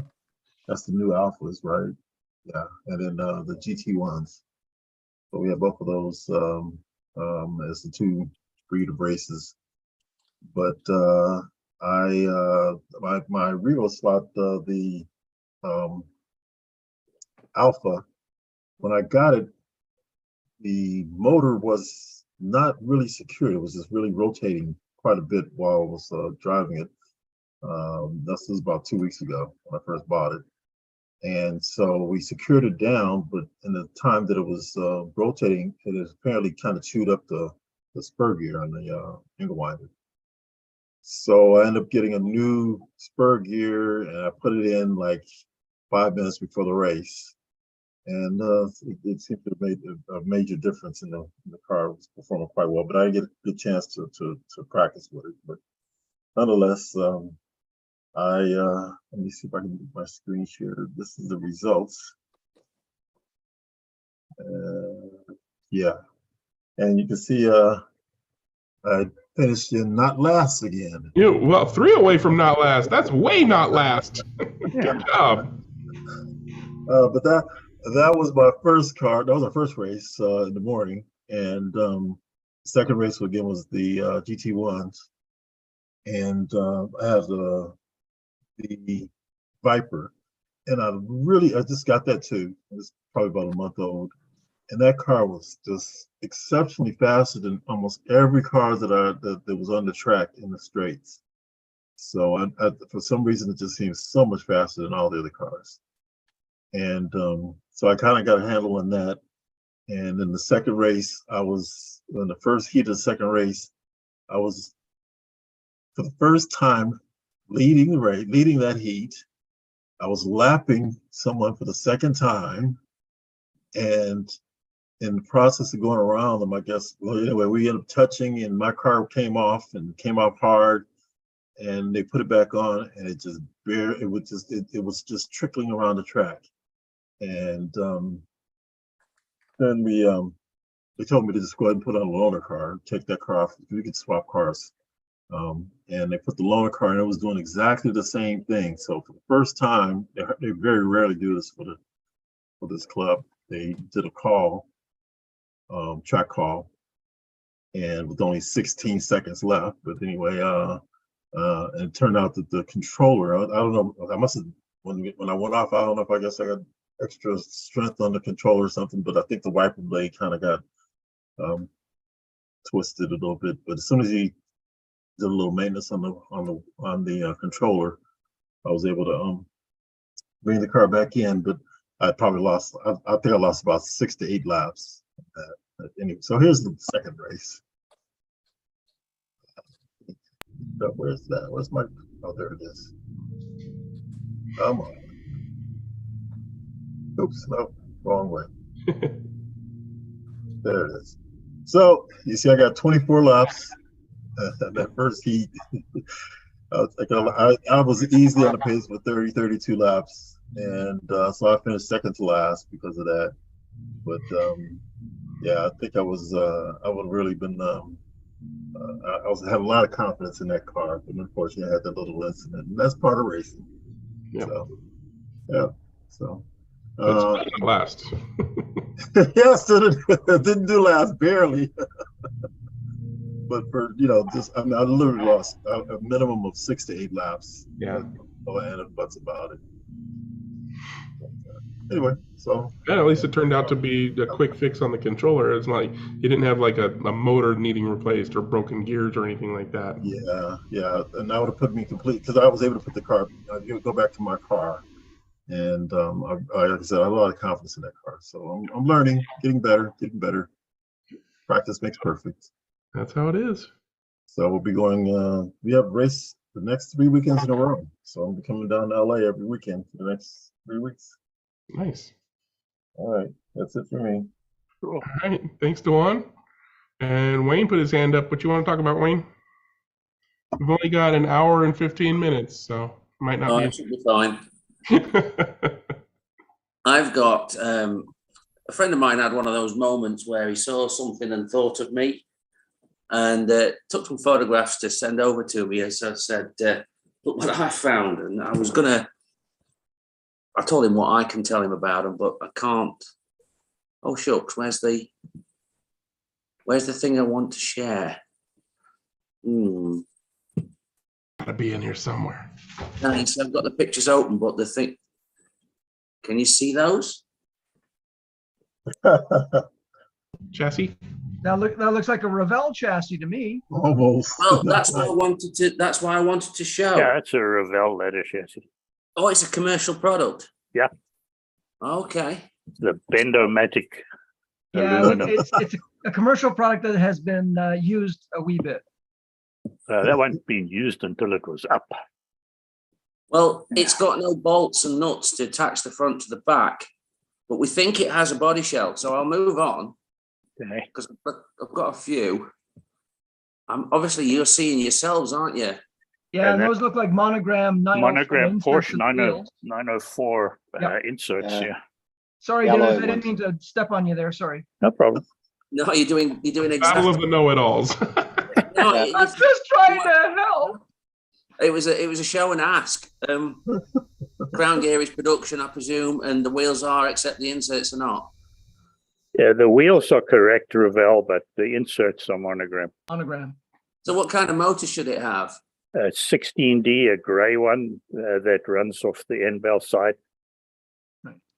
That's the new alphas, right? Yeah, and then the GT1s. So we have both of those as the 2 breed of races. But my Real Slot, the Alpha, when I got it, the motor was not really secure. It was just really rotating quite a bit while I was driving it. This was about 2 weeks ago when I first bought it. And so we secured it down, but in the time that it was rotating, it has apparently kind of chewed up the spur gear on the angle winder. So I ended up getting a new spur gear, and I put it in like 5 minutes before the race. And it seemed to have made a major difference in the car. It was performing quite well, but I didn't get a good chance to practice with it. But nonetheless, let me see if I can get my screen share. This is the results. Yeah, and you can see I finished in not last again. Well, 3 away from not last. That's way not last. Good job. But that was my first car. That was our first race in the morning, and second race again was the GT1s, and I had the Viper, and I just got that too. It's probably about a month old, and that car was just exceptionally faster than almost every car that was on the track in the straights. So for some reason, it just seems so much faster than all the other cars. And so I kind of got a handle on that. And in the second race, in the first heat of the second race, I was, for the first time, leading that heat. I was lapping someone for the second time. And in the process of going around them, I guess, well, anyway, we ended up touching and my car came off hard. And they put it back on, and it was just trickling around the track. And then they told me to just go ahead and put on a loaner car, take that car off. We could swap cars. And they put the loaner car, and it was doing exactly the same thing. So for the first time, they very rarely do this for this club. They did a call, track call, and with only 16 seconds left. But anyway, and it turned out that the controller, I don't know, I must have, when I went off, I don't know if I guess I got extra strength on the controller or something, but I think the wiper blade kind of got twisted a little bit. But as soon as he did a little maintenance on the controller, I was able to bring the car back in. But I probably lost, I think I lost about 6 to 8 laps. Anyway, so here's the second race. Where's that? Where's my? Oh, there it is. Come on. Oops, no, wrong way. There it is. So you see, I got 24 laps. That first heat, I was easily on the pace for 32 laps, and so I finished second to last because of that. But yeah, I think I would have really been. I had a lot of confidence in that car, but unfortunately, I had that little incident, and that's part of racing. Yep. So, yeah. So. Last. Yes, it didn't do last, barely. But for I literally lost a minimum of 6 to 8 laps. Yeah. And that's about it. Anyway, so. And at least it turned out to be a quick fix on the controller. It's not like you didn't have like a motor needing replaced or broken gears or anything like that. Yeah, and that would have put me complete, because I was able to put the car, go back to my car, and like I said, I have a lot of confidence in that car. So I'm learning, getting better. Practice makes perfect. That's how it is. So we'll be going. We have a race the next 3 weekends in a row. So I'll be coming down to LA every weekend for the next 3 weeks. Nice. All right, that's it for me. Cool. All right, thanks, Dewan. And Wayne put his hand up. What you want to talk about, Wayne? We've only got an hour and 15 minutes, so might not be. It should be fine. I've got a friend of mine had one of those moments where he saw something and thought of me, and took some photographs to send over to me. As I said, look what I found, and I told him what I can tell him about them, but I can't. Oh shucks, where's the thing I want to share? Gotta be in here somewhere. Nice. I've got the pictures open, but the thing. Can you see those? Chassis. That looks like a Revell chassis to me. Almost. Well, that's what I wanted to. That's why I wanted to show. Yeah, it's a Revell leather chassis. Oh, it's a commercial product. Yeah. Okay. The Bendomatic. Yeah, aluminum. it's a commercial product that has been used a wee bit. That wasn't being used until it was up. Well, it's got no bolts and nuts to attach the front to the back, but we think it has a body shell. So I'll move on because I've got a few. Obviously, you're seeing yourselves, aren't you? Yeah, and those look like monogram 904 Porsche 904 inserts. Yeah. Sorry, Dennis, I didn't mean to step on you there. Sorry. No problem. No, you're doing exactly. Battle of the know-it-alls. No, I'm just trying to help. It was a show and ask. Crown gear is production, I presume, and the wheels are, except the inserts are not. Yeah, the wheels are correct, Revell, but the inserts are monogram. Monogram. So what kind of motor should it have? 16D, a gray one that runs off the end bell side.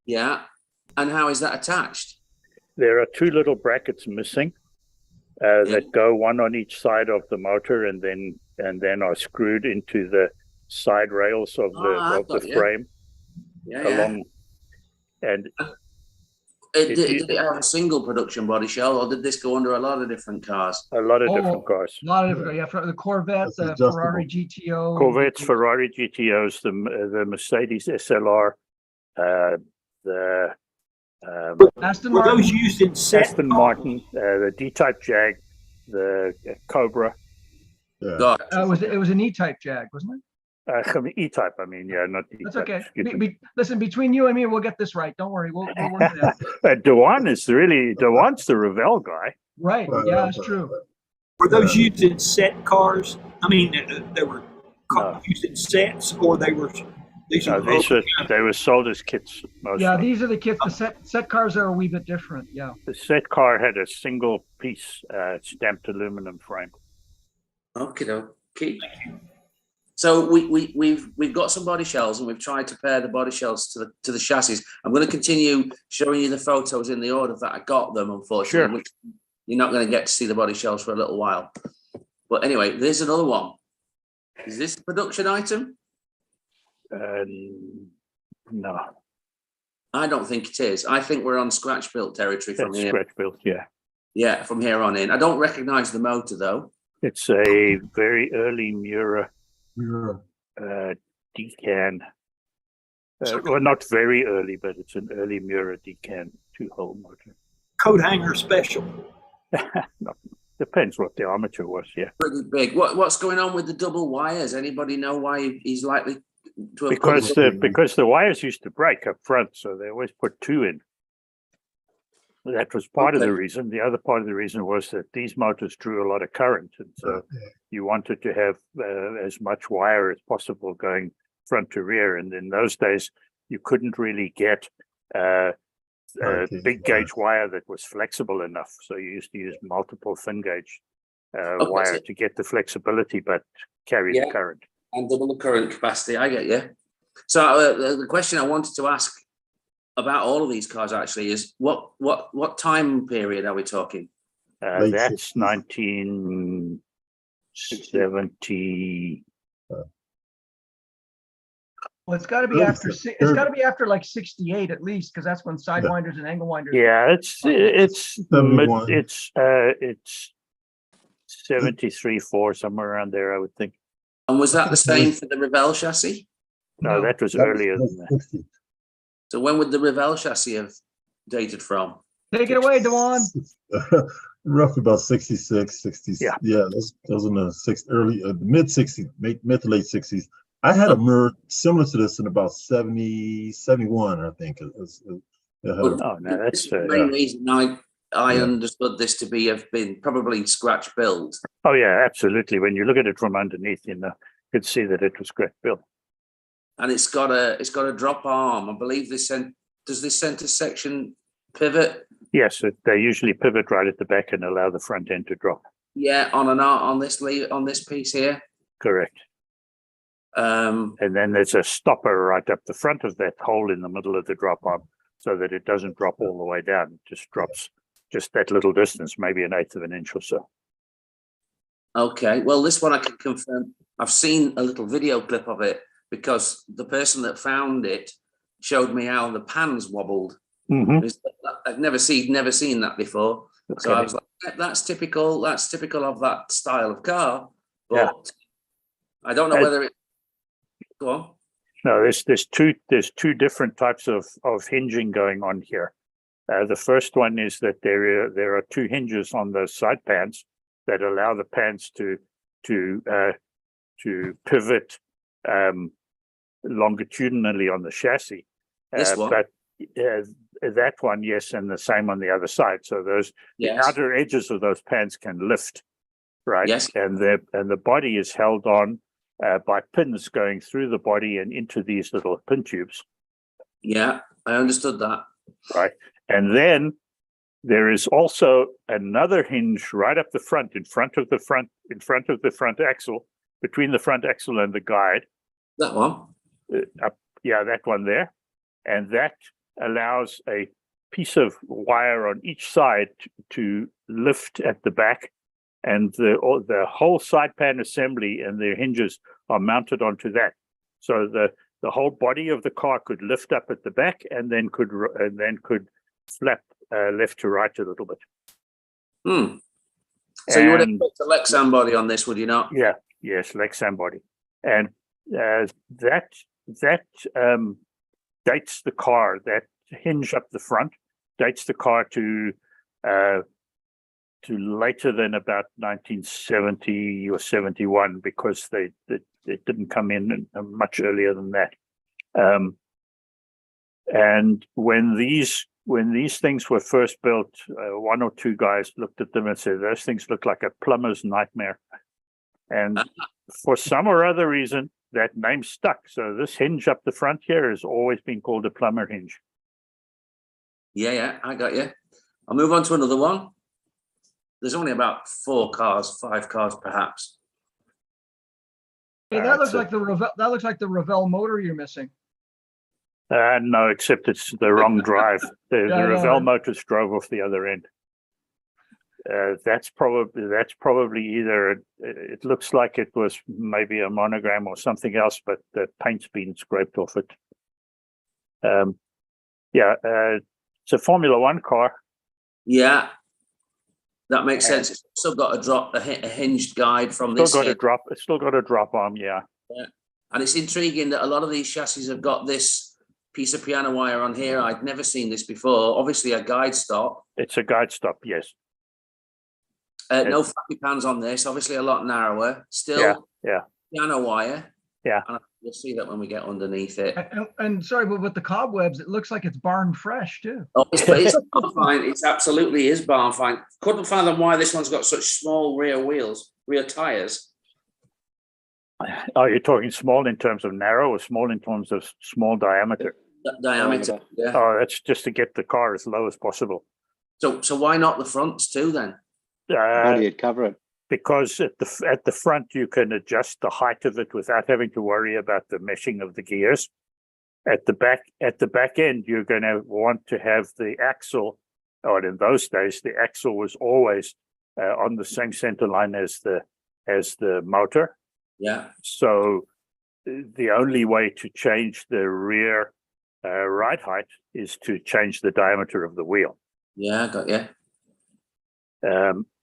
Yeah. And how is that attached? There are 2 little brackets missing that go one on each side of the motor, and then and then are screwed into the side rails of the frame along. And did it have a single production body shell, or did this go under a lot of different cars? A lot of different cars. A lot of different, yeah. The Corvette, the Ferrari GTO. Corvettes, Ferrari GTOs, the Mercedes SLR, the Aston Were Martin. those used in set? Aston Martin, the D-Type Jag, the Cobra. Yeah. It was an E-Type Jag, wasn't it? E-Type, I mean, yeah, not D-Type. That's okay. Listen, between you and me, we'll get this right. Don't worry. We'll work it out. Dewan's the Revell guy. Right. Yeah, that's true. Were those used in set cars? I mean, they were used in sets, or they were. They were sold as kits. Mostly. Yeah, these are the kits. The set cars are a wee bit different. Yeah. The set car had a single piece stamped aluminum frame. Okay. So we've got some body shells, and we've tried to pair the body shells to the chassis. I'm going to continue showing you the photos in the order that I got them. Unfortunately, which you're not going to get to see the body shells for a little while. But anyway, there's another one. Is this a production item? No. I don't think it is. I think we're on scratch built territory from here. Scratch built, yeah. Yeah, from here on in. I don't recognize the motor though. It's a very early Mura decan. Well, not very early, but it's an early Mura decan 2-hole motor. Coat hanger special. No, depends what the armature was, yeah. Pretty big. What's going on with the double wires? Anybody know why he's likely to have because the wires used to break up front, so they always put 2 in. That was part of the reason. The other part of the reason was that these motors drew a lot of current, and so you wanted to have as much wire as possible going front to rear. And in those days, you couldn't really get big gauge wire that was flexible enough. So you used to use multiple thin gauge wire to get the flexibility, but carry the current. And double the current capacity. I get you. So the question I wanted to ask about all of these cars actually is what time period are we talking? That's 1970. Well, it's got to be after. It's got to be after like 68 at least, because that's when sidewinders and angle winders. Yeah, it's 73-4, somewhere around there, I would think. And was that the same for the Revell chassis? No, that was earlier than that. So when would the Revell chassis have dated from? Take it away, Dewan. Roughly about 66, 60s. Yeah, those in the early mid 60s, mid to late 60s. I had a mirror similar to this in about 70, 71, I think. That's the main reason I understood this to have been probably scratch build. Oh yeah, absolutely. When you look at it from underneath, you could see that it was scratch built. And it's got a drop arm. I believe does this center section pivot? Yes, they usually pivot right at the back and allow the front end to drop. Yeah, on this piece here. Correct. And then there's a stopper right up the front of that hole in the middle of the drop arm, so that it doesn't drop all the way down. It just drops just that little distance, maybe 1/8 of an inch or so. Okay. Well, this one I can confirm. I've seen a little video clip of it, because the person that found it showed me how the pans wobbled. Mm-hmm. I've never seen that before. Okay. So I was like, that's typical of that style of car. But I don't know whether it. Go on. No, there's two different types of hinging going on here. The first one is that there are 2 hinges on the side pans that allow the pans to pivot longitudinally on the chassis. This one? But that one, yes, and the same on the other side. So the outer edges of those pans can lift, right? Yes. And the body is held on by pins going through the body and into these little pin tubes. Yeah, I understood that. Right. And then there is also another hinge right up the front, in front of the front axle, between the front axle and the guide. That one? That one there. And that allows a piece of wire on each side to lift at the back and the whole side pan assembly and their hinges are mounted onto that. So the whole body of the car could lift up at the back and then could flap left to right a little bit. So you would expect a Lexan body on this, would you not? Yeah, yes, Lexan body, and that dates the car. That hinge up the front dates the car to later than about 1970 or 71, because it didn't come in much earlier than that. And when these things were first built, one or two guys looked at them and said, those things look like a plumber's nightmare. And for some or other reason, that name stuck. So this hinge up the front here has always been called a plumber hinge. Yeah, I got you. I'll move on to another one. There's only about 5 cars perhaps. Hey, that looks like the Revell motor you're missing. No, except it's the wrong drive. The Revell motors drove off the other end. That's probably either it looks like it was maybe a monogram or something else, but the paint's been scraped off it. It's a Formula One car. Yeah, that makes sense. It's still got a hinged guide from this. It's still got a drop arm. Yeah, and it's intriguing that a lot of these chassis have got this piece of piano wire on here. I'd never seen this before. Obviously, a guide stop. It's a guide stop. Yes. No flappy pans on this. Obviously, a lot narrower. Still, piano wire. Yeah, and you'll see that when we get underneath it. And sorry, but with the cobwebs, it looks like it's barn fresh too. Oh, it's barn fine. It absolutely is barn fine. Couldn't fathom why this one's got such small rear tires. Are you talking small in terms of narrow or small in terms of small diameter? Diameter. Yeah. Oh, that's just to get the car as low as possible. So why not the fronts too then? How do you cover it? Because at the front you can adjust the height of it without having to worry about the meshing of the gears. At the back end, you're going to want to have the axle, or in those days, the axle was always on the same center line as the motor. Yeah. So the only way to change the rear ride height is to change the diameter of the wheel. Yeah, I got you.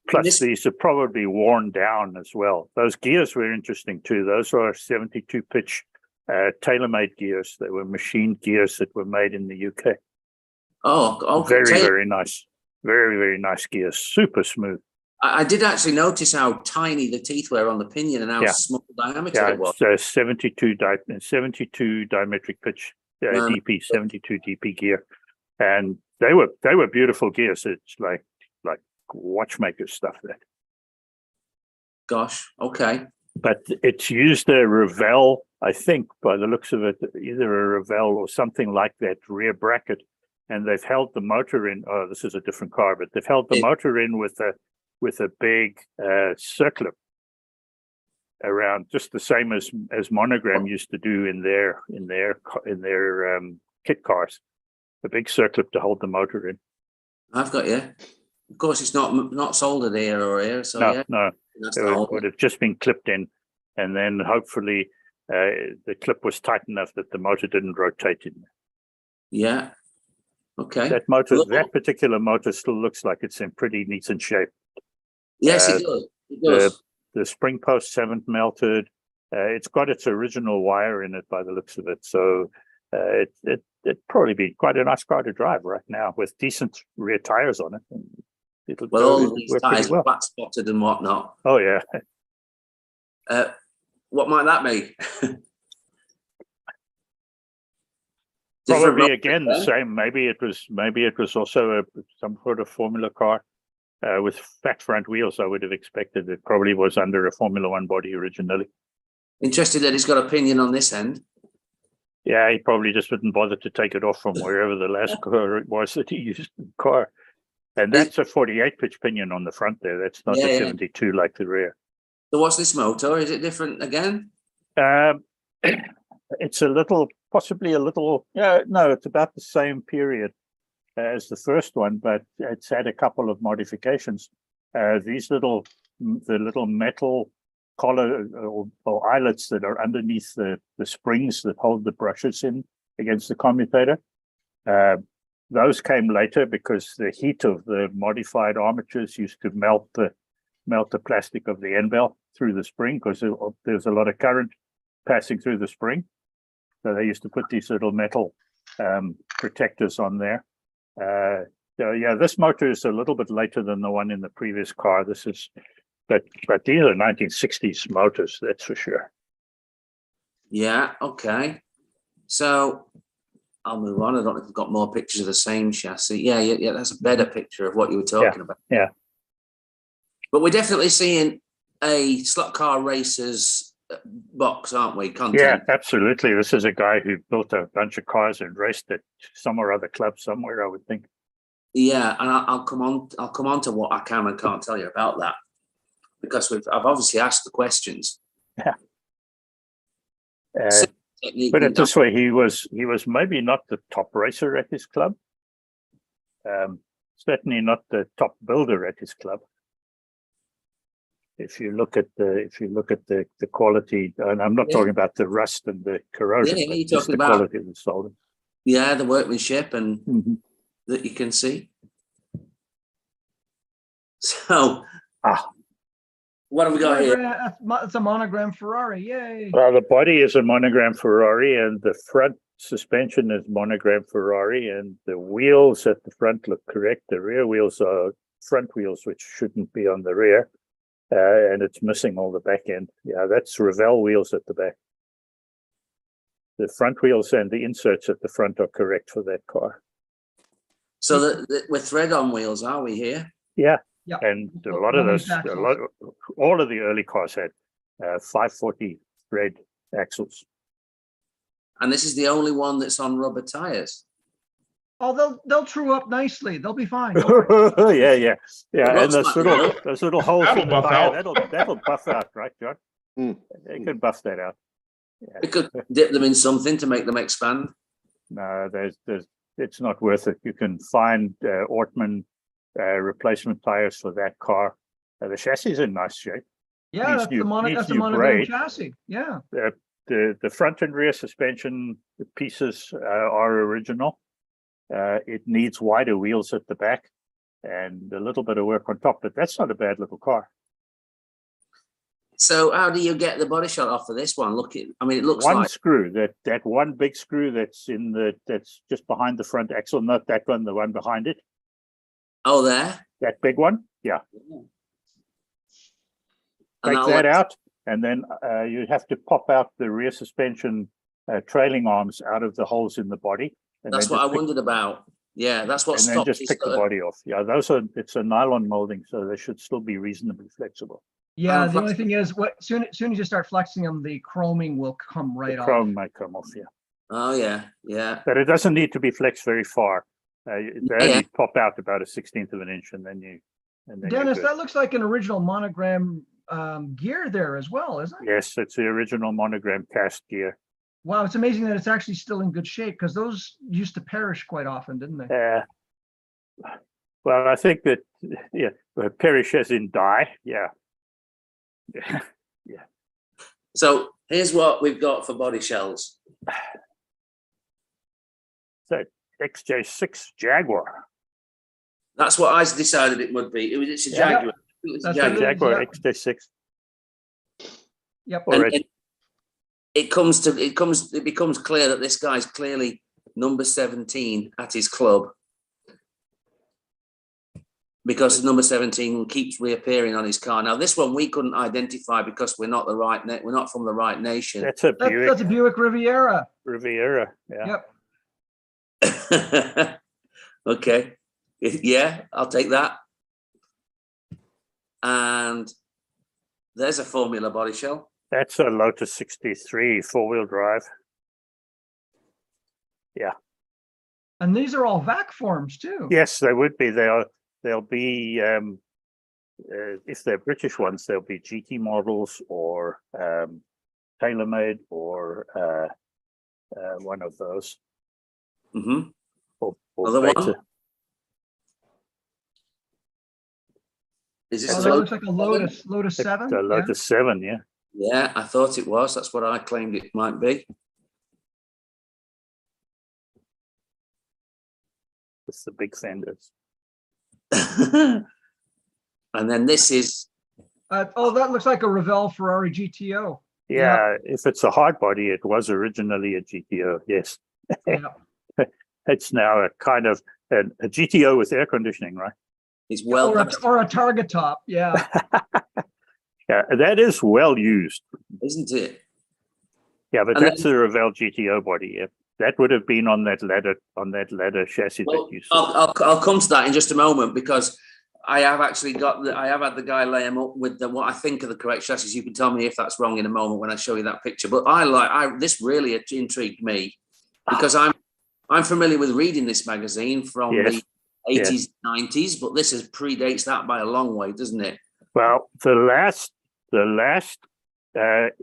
Plus, these are probably worn down as well. Those gears were interesting too. Those are 72 pitch tailor-made gears. They were machined gears that were made in the UK. Oh, okay. Very nice. Very, very nice gears. Super smooth. I did actually notice how tiny the teeth were on the pinion and how small diameter it was. It's 72 diametric pitch DP, 72 DP gear, and they were beautiful gears. It's like watchmaker stuff. That. Gosh, okay. But it's used a Revell, I think, by the looks of it, either a Revell or something like that rear bracket, and they've held the motor in. Oh, this is a different car, but they've held the motor in with a big circlip around, just the same as Monogram used to do in their kit cars. A big circlip to hold the motor in. I've got you. Of course, it's not soldered here or here, so no. It would have just been clipped in, and then hopefully the clip was tight enough that the motor didn't rotate in. Yeah. Okay. That particular motor still looks like it's in pretty decent shape. Yes, it does. It does. The spring posts haven't melted. It's got its original wire in it by the looks of it, so it'd probably be quite a nice car to drive right now with decent rear tires on it. All these tires are flat spotted and whatnot. Oh yeah. What might that be? Probably again the same. Maybe it was also some sort of Formula car with fat front wheels. I would have expected it probably was under a Formula One body originally. Interested that he's got a pinion on this end. Yeah, he probably just didn't bother to take it off from wherever the last car was that he used in the car. And that's a 48 pitch pinion on the front there. That's not the 72 like the rear. So what's this motor? Is it different again? It's possibly a little, no, it's about the same period as the first one, but it's had a couple of modifications. These little the little metal collar or eyelets that are underneath the springs that hold the brushes in against the commutator. Those came later because the heat of the modified armatures used to melt the plastic of the end bell through the spring because there's a lot of current passing through the spring. So they used to put these little metal protectors on there. So yeah, this motor is a little bit later than the one in the previous car. But these are 1960s motors, that's for sure. Yeah, okay. So I'll move on. I don't know if you've got more pictures of the same chassis. Yeah, that's a better picture of what you were talking about. Yeah. But we're definitely seeing a slot car racers box, aren't we? Content. Yeah, absolutely. This is a guy who built a bunch of cars and raced at some or other club somewhere, I would think. Yeah, and I'll come on to what I can and can't tell you about that because I've obviously asked the questions. Yeah. Put it this way, he was maybe not the top racer at his club. Certainly not the top builder at his club. If you look at the quality, and I'm not talking about the rust and the corrosion, you're but just talking the about quality of the soldering. Yeah, the workmanship and that you can see. So, what have we got here? It's a monogram Ferrari, yay! Well, the body is a monogram Ferrari, and the front suspension is monogram Ferrari, and the wheels at the front look correct. The rear wheels are front wheels, which shouldn't be on the rear, and it's missing all the back end. Yeah, that's Revell wheels at the back. The front wheels and the inserts at the front are correct for that car. So we're thread-on wheels, are we here? Yeah. Yeah. And all of the early cars had 540 thread axles. And this is the only one that's on rubber tires. Oh, they'll true up nicely. They'll be fine. yeah. And those little holes in the tire, that'll buff out, right, John? They could buff that out. Yeah. We could dip them in something to make them expand. No, it's not worth it. You can find Ortman replacement tires for that car. The chassis is in nice shape. Yeah, that's a monogram chassis. Yeah. The front and rear suspension pieces are original. It needs wider wheels at the back and a little bit of work on top, but that's not a bad little car. So how do you get the body shot off of this one? It looks one like screw, that one big screw that's that's just behind the front axle, not that one, the one behind it. Oh, there? That big one? Yeah. Take that out, and then you have to pop out the rear suspension trailing arms out of the holes in the body. And that's what I wondered about. Yeah, that's what stopped. And then just pick the body off. Yeah, it's a nylon molding, so they should still be reasonably flexible. Yeah, the only thing is, soon as you start flexing them, the chroming will come right off. Chrome might come off, yeah. Oh, yeah. But it doesn't need to be flexed very far. They only pop out about 1/16 of an inch, and then you. Dennis, that looks like an original monogram gear there as well, isn't it? Yes, it's the original monogram cast gear. Wow, it's amazing that it's actually still in good shape because those used to perish quite often, didn't they? Well, I think that perish as in die. Yeah. Yeah. So here's what we've got for body shells. So XJ6 Jaguar. That's what I decided it would be. It's a Jaguar. It's a Jaguar XJ6. Yep. And it becomes clear that this guy's clearly number 17 at his club, because number 17 keeps reappearing on his car. Now, this one we couldn't identify because we're not from the right nation. That's a Buick. That's a Buick Riviera. Riviera, yeah. Yep. Okay. Yeah, I'll take that. And there's a Formula body shell. That's a Lotus 63 four-wheel drive. Yeah. And these are all VAC forms too. Yes, they would be. They'll be, if they're British ones, they'll be GT models or tailor-made or one of those. Mm-hmm. Or Other beta. one? Is this Oh, the that Lotus? looks like a Lotus 7. The Lotus 7, yeah. Yeah, I thought it was. That's what I claimed it might be. It's the big fenders. And then this is. Oh, that looks like a Revell Ferrari GTO. Yeah, if it's a hard body, it was originally a GTO, yes. Yeah. It's now a kind of a GTO with air conditioning, right? It's well or a Target top, yeah. Yeah, that is well used, isn't it? Yeah, but And that's the Revell GTO body. Yeah. That would have been on that ladder chassis that you saw. I'll come to that in just a moment, because I have actually I have had the guy lay them up with what I think are the correct chassis. You can tell me if that's wrong in a moment when I show you that picture. But this really intrigued me, because I'm familiar with reading this magazine from the 80s, 90s, but this predates that by a long way, doesn't it? Well, the last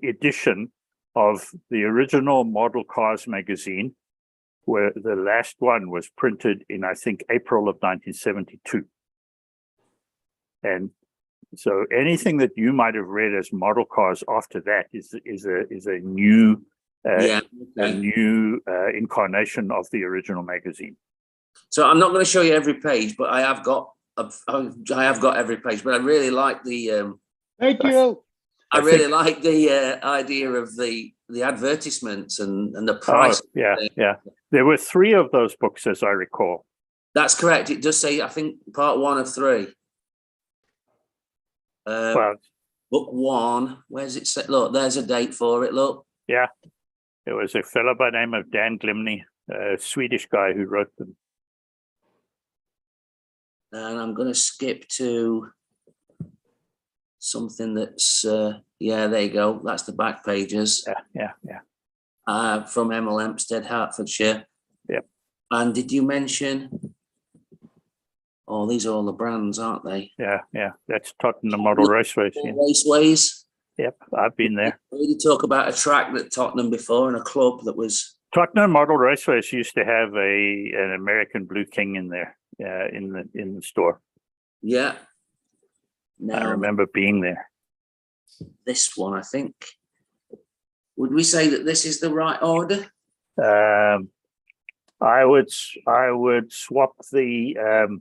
edition of the original Model Cars magazine, where the last one was printed in, I think, April of 1972. And so anything that you might have read as Model Cars after that is a new incarnation of the original magazine. So I'm not going to show you every page, but I have got every page. But I really like the. Thank you. I really like the idea of the advertisements and the price. Oh, yeah. There were 3 of those books, as I recall. That's correct. It does say, I think, part 1 of 3. Well, book 1. Where's it set? Look, there's a date for it. Look. Yeah, there was a fellow by the name of Dan Glimney, a Swedish guy who wrote them. And I'm going to skip to something that's there you go. That's the back pages. Yeah. From Emil Hempstead, Hertfordshire. Yep. And did you mention? Oh, these are all the brands, aren't they? Yeah. That's Tottenham Model Raceways. Yeah. Raceways. Yep, I've been there. We did talk about a track that Tottenham before and a club that was. Tottenham Model Raceways used to have an American Blue King in there, in the store. Yeah. I remember being there. This one, I think. Would we say that this is the right order? I would swap the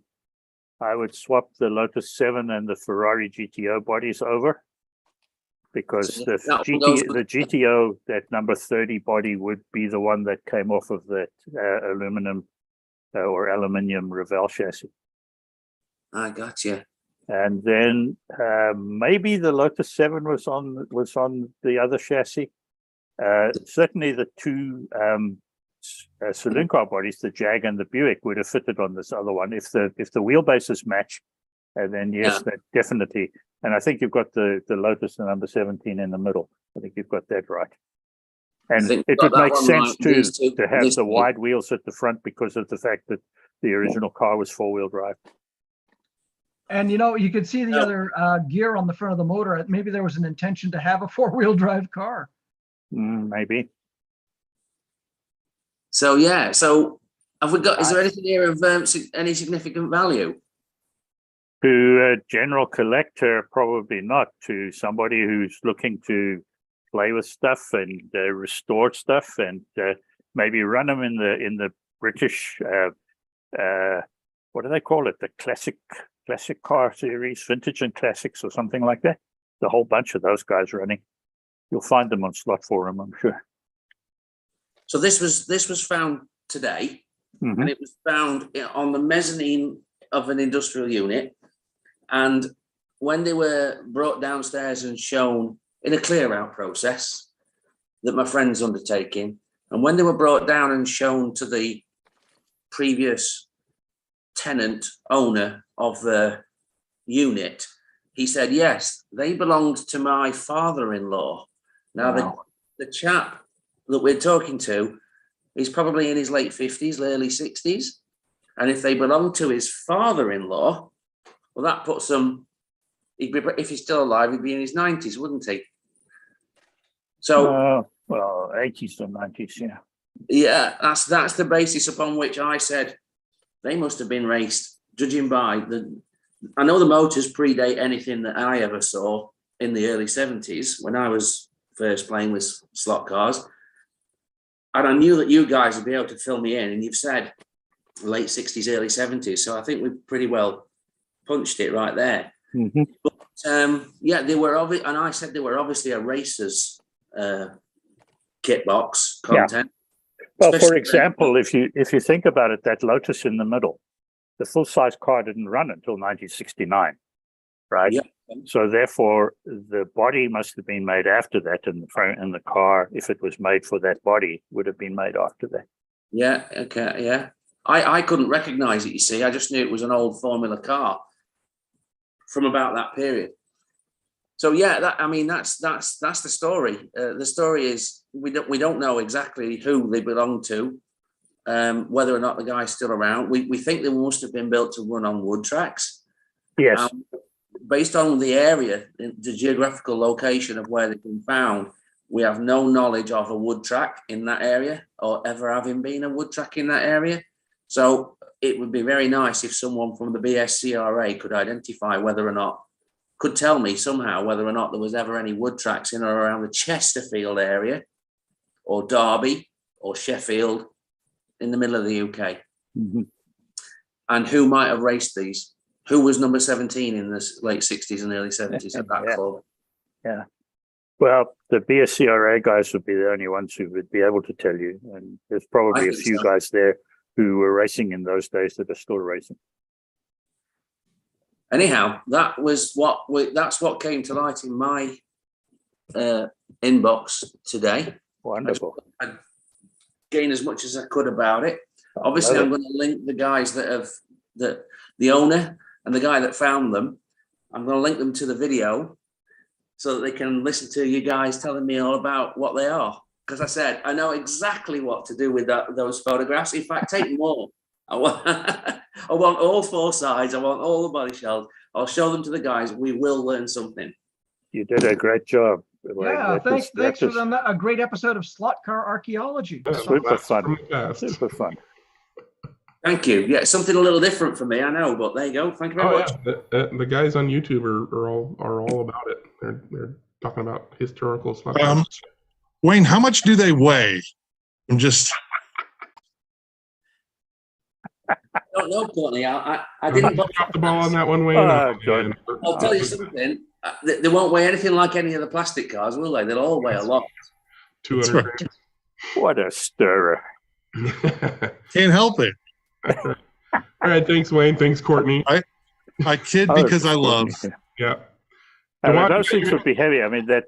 Lotus 7 and the Ferrari GTO bodies over, because the GTO, that number 30 body, would be the one that came off of that aluminum or aluminium Revell chassis. I got you. And then maybe the Lotus 7 was on the other chassis. Certainly the 2 saloon car bodies, the Jag and the Buick, would have fitted on this other one if the wheelbases match. And then that definitely. And I think you've got the Lotus number 17 in the middle. I think you've got that right. And it would make sense to have the wide wheels at the front, because of the fact that the original car was 4-wheel drive. And you could see the other gear on the front of the motor. Maybe there was an intention to have a 4-wheel drive car. Maybe. So have we got? Is there anything here of any significant value? To a general collector, probably not. To somebody who's looking to play with stuff and restore stuff, and maybe run them in the British what do they call it? The classic car series, vintage and classics, or something like that. The whole bunch of those guys running. You'll find them on Slot Forum, I'm sure. So this was found today, and it was found on the mezzanine of an industrial unit. And when they were brought downstairs and shown in a clear out process that my friend's undertaking, and when they were brought down and shown to the previous tenant owner of the unit, he said, yes, they belonged to my father-in-law. Now, the chap that we're talking to is probably in his late 50s, early 60s. And if they belong to his father-in-law, well, that puts him, if he's still alive, he'd be in his 90s, wouldn't he? So, 80s to 90s, yeah. Yeah, that's the basis upon which I said they must have been raced, judging by I know the motors predate anything that I ever saw in the early 70s when I was first playing with slot cars. And I knew that you guys would be able to fill me in, and you've said late 60s, early 70s. So I think we've pretty well punched it right there. Mm-hmm. But yeah, they were obvious, and I said they were obviously a racer's kit box content. Yeah. Well, for example, if you think about it, that Lotus in the middle, the full-size car didn't run until 1969, right? Yeah. So therefore, the body must have been made after that, and the car, if it was made for that body, would have been made after that. Yeah. Okay. Yeah. I couldn't recognize it. You see, I just knew it was an old Formula car from about that period. So yeah, that's the story. The story is we don't know exactly who they belong to, whether or not the guy's still around. We think they must have been built to run on wood tracks. Yes. Based on the area, the geographical location of where they've been found, we have no knowledge of a wood track in that area or ever having been a wood track in that area. So it would be very nice if someone from the BSCRA could identify whether or not, could tell me somehow whether or not there was ever any wood tracks in or around the Chesterfield area or Derby or Sheffield in the middle of the UK. Mm-hmm. And who might have raced these? Who was number 17 in the late 60s and early 70s at that club? Yeah. Well, the BSCRA guys would be the only ones who would be able to tell you. And there's probably a few guys there who were racing in those days that are still racing. Anyhow, that's what came to light in my inbox today. Wonderful. I gained as much as I could about it. Obviously, I'm going to link the guys the owner and the guy that found them. I'm going to link them to the video so that they can listen to you guys telling me all about what they are. Because I said, I know exactly what to do with those photographs. In fact, take more. I want all four sides. I want all the body shells. I'll show them to the guys. We will learn something. You did a great job. Yeah, thanks for them. A great episode of Slot Car Archaeology. Super fun. Super fun. Thank you. Yeah, something a little different for me, I know, but there you go. Thank you very much. Yeah. The guys on YouTube are all about it. They're talking about historical slot cars. Wayne, how much do they weigh? I'm just. I don't know, Courtney. I didn't drop the ball on that one, Wayne. I'll tell you something. They won't weigh anything like any of the plastic cars, will they? They'll all weigh a lot. 200 grams. What a stirrer. Can't help it. All right, thanks, Wayne. Thanks, Courtney. I kid because I love. Yeah. Those things would be heavy. I mean, that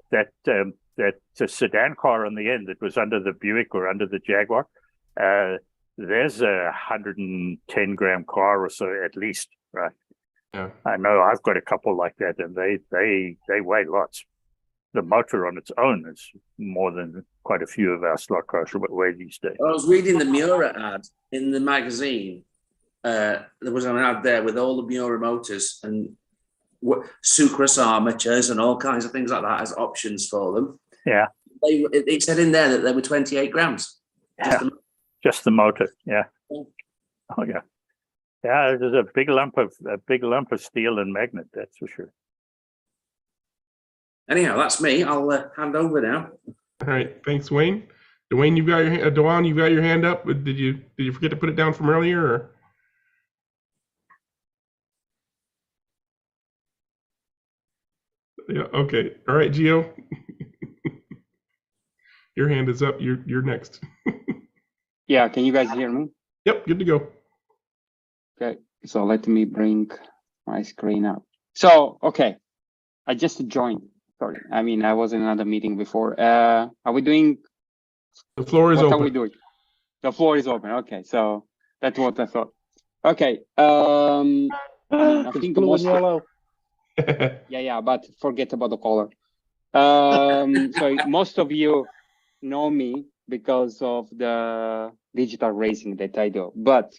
sedan car on the end that was under the Buick or under the Jaguar, there's a 110-gram car or so at least, right? Yeah. I know I've got a couple like that, and they weigh lots. The motor on its own is more than quite a few of our slot cars weigh these days. I was reading the Miura ad in the magazine. There was an ad there with all the Miura motors and Sucrus armatures and all kinds of things like that as options for them. Yeah. It said in there that they were 28 grams. Just the motor. Yeah. Oh yeah. Yeah, there's a big lump of steel and magnet, that's for sure. Anyhow, that's me. I'll hand over now. All right, thanks, Wayne. Dwayne, you've got your hand up. Did you forget to put it down from earlier? Or? Yeah. Okay. All right, Gio. Your hand is up. You're next. Yeah. Can you guys hear me? Yep. Good to go. Okay. So let me bring my screen up. So okay, I just joined. Sorry. I mean, I was in another meeting before. Are we doing? The floor is open. What are we doing? The floor is open. Okay. So that's what I thought. Okay. I think blue and yellow. Yeah, but forget about the color. So most of you know me because of the digital racing that I do. But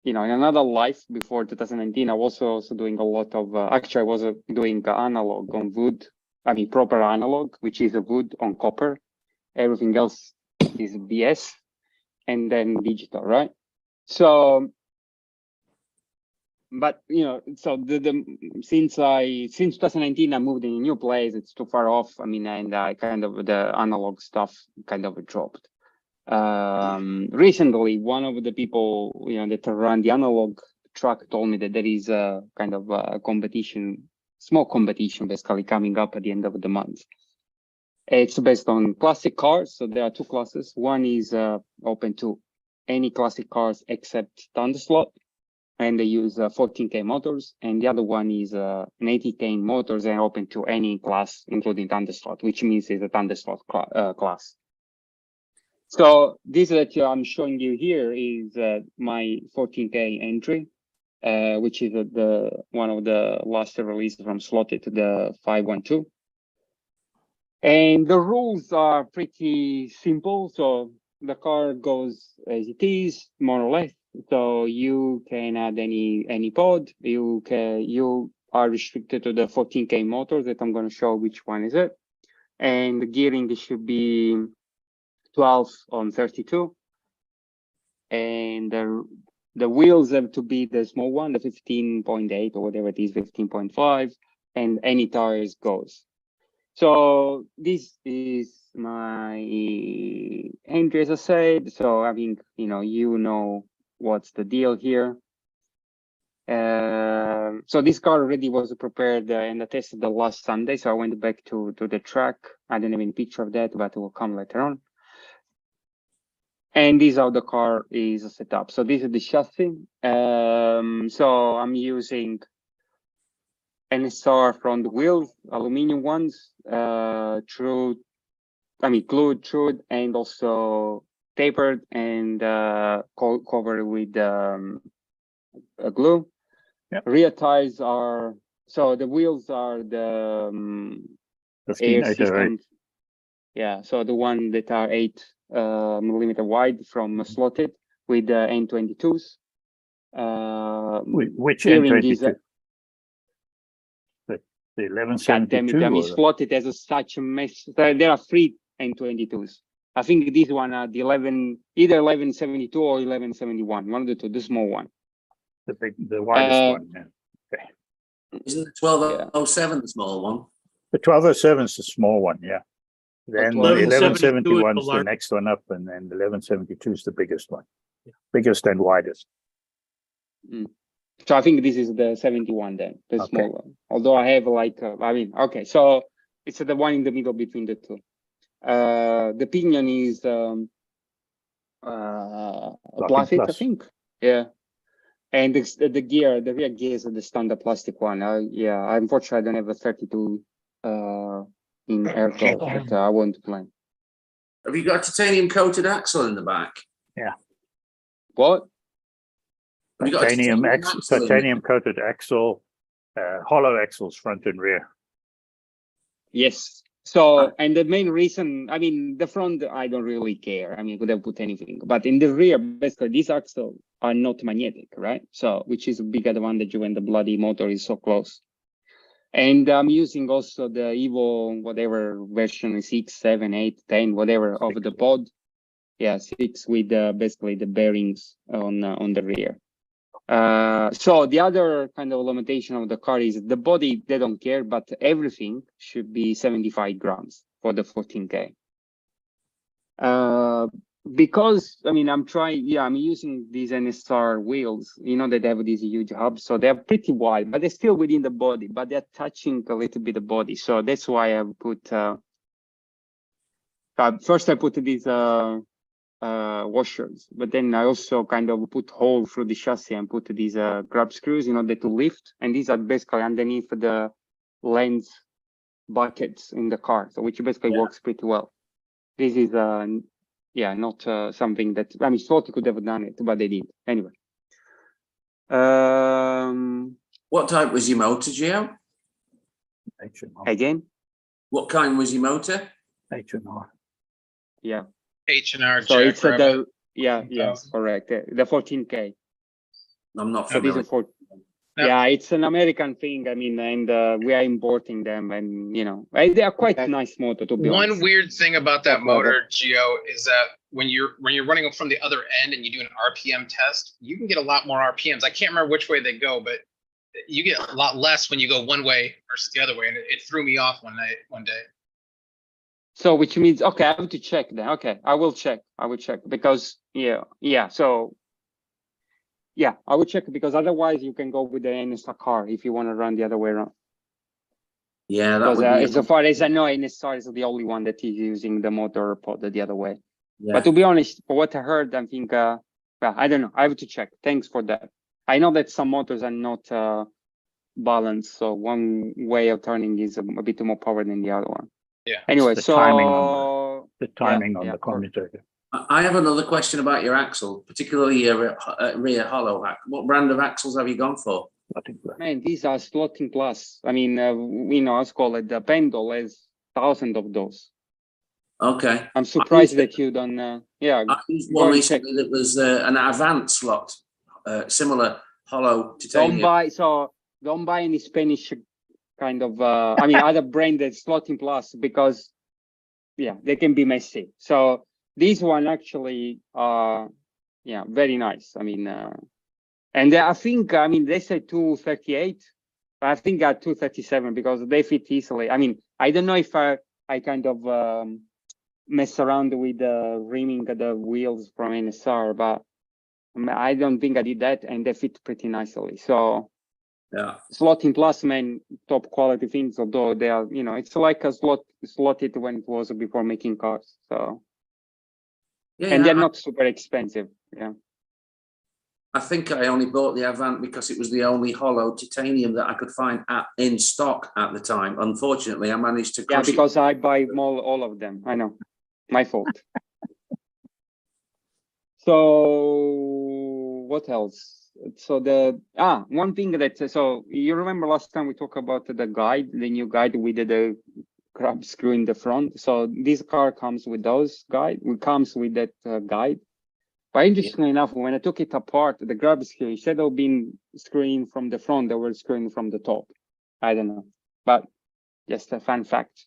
in another life before 2019, I was also doing a lot of. Actually, I was doing analog on wood. I mean, proper analog, which is a wood on copper. Everything else is BS, and then digital, right? So but so since 2019 I moved in a new place. It's too far off. I mean, and I kind of the analog stuff kind of dropped. Recently, one of the people that run the analog track told me that there is a kind of a competition, small competition, basically coming up at the end of the month. It's based on classic cars. So there are two classes. One is open to any classic cars except Thunderslot, and they use 14K motors. And the other one is an 80K motors and open to any class, including Thunderslot, which means it's a Thunderslot class. So this that I'm showing you here is my 14K entry, which is one of the last releases from Slotted, the 512. And the rules are pretty simple. So the car goes as it is, more or less. So you can add any pod. You are restricted to the 14K motor that I'm going to show which one is it. And the gearing should be 12 on 32. And the wheels have to be the small one, the 15.8 or whatever it is, 15.5, and any tires goes. So this is my entry, as I said. So I think you know what's the deal here. So this car already was prepared and I tested the last Sunday. So I went back to the track. I don't have any picture of that, but it will come later on. And this is how the car is set up. So this is the chassis. So I'm using NSR front wheels, aluminum ones, glued, and also tapered and covered with glue. Yep. Rear tires are, so the wheels are the air system. Yeah, so the one that are 8 millimeter wide from Slotted with N22s. Which N22? The 1172. I mean, Slotted as such a mess. There are 3 N22s. I think this one are the either 1172 or 1171. One of the two, the small one. The widest one. Yeah. Okay. Isn't the 1207 the small one? The 1207 is the small one, yeah. Then the 1171 is the next one up, and then the 1172 is the biggest one. Yeah. Biggest and widest. So I think this is the 71 then, the small one. Although I have okay, so it's the one in the middle between the two. The pinion is plastic, I think. Yeah. And the gear, the rear gear is the standard plastic one. Yeah, unfortunately, I don't have a 32 in aircraft, but I want to plan. Have you got a titanium coated axle in the back? Yeah. What? Titanium coated axle, hollow axles front and rear. Yes. So, and the main reason, I mean, the front, I don't really care. I mean, could have put anything, but in the rear, basically, these axles are not magnetic, right? So, which is a big advantage when the bloody motor is so close. And I'm using also the Evo, whatever version, 6, 7, 8, 10, whatever of the pod. Yeah, 6 with basically the bearings on the rear. So the other kind of limitation of the car is the body, they don't care, but everything should be 75 grams for the 14K. Because, I mean, I'm using these NSR wheels, that they have these huge hubs, so they're pretty wide, but they're still within the body, but they're touching a little bit the body. So that's why I put, first I put these washers, but then I also kind of put hole through the chassis and put these grab screws in order to lift, and these are basically underneath the lens buckets in the car, so which basically works pretty well. This is not something that, I mean, Slotted could have done it, but they didn't. Anyway. What type was your motor, Gio? Again? What kind was your motor? H&R. Yeah. H&R. So it's correct. The 14K. I'm not familiar. Yeah, it's an American thing. I mean, and we are importing them, and they are quite nice motor to be honest. One weird thing about that motor, Gio, is that when you're running from the other end and you do an RPM test, you can get a lot more RPMs. I can't remember which way they go, but you get a lot less when you go one way versus the other way, and it threw me off one day. So, which means, okay, I have to check then. Okay, I will check because so. Yeah, I would check because otherwise you can go with the MRSLOTCAR if you want to run the other way around. Yeah, that because would be as far as I know, MRSLOTCAR is the only one that is using the motor pod the other way. Yeah. But to be honest, for what I heard, I think, well, I don't know. I have to check. Thanks for that. I know that some motors are not balanced, so one way of turning is a bit more power than the other one. Yeah. Anyway, the so timing on the commutator. I have another question about your axle, particularly your rear hollow hack. What brand of axles have you gone for? Man, these are Slotting Plus. I mean, we know, let's call it the Pendle has thousands of those. Okay. I'm surprised that you don't. I used one recently that was an Avant slot, similar hollow titanium. Don't buy any Spanish kind of. I mean, other brand that's Slotting Plus because, they can be messy. So. These one actually are, very nice. I mean, and I think, they say 238. I think at 237 because they fit easily. I mean, I don't know if I kind of mess around with rimming the wheels from NSR, but I don't think I did that, and they fit pretty nicely. So, Slotting Plus, man, top quality things. Although they are, it's like a slotted when it was before making cars. So. And they're not super expensive. Yeah. I think I only bought the Avant because it was the only hollow titanium that I could find in stock at the time. Unfortunately, I managed to crush because I buy all of them. I know. My fault. So what else? So one thing so you remember last time we talked about the new guide we did a grab screw in the front. So this car comes with those guide. It comes with that guide. But interestingly enough, when I took it apart, the grab screw, instead of being screwing from the front, they were screwing from the top. I don't know, but just a fun fact.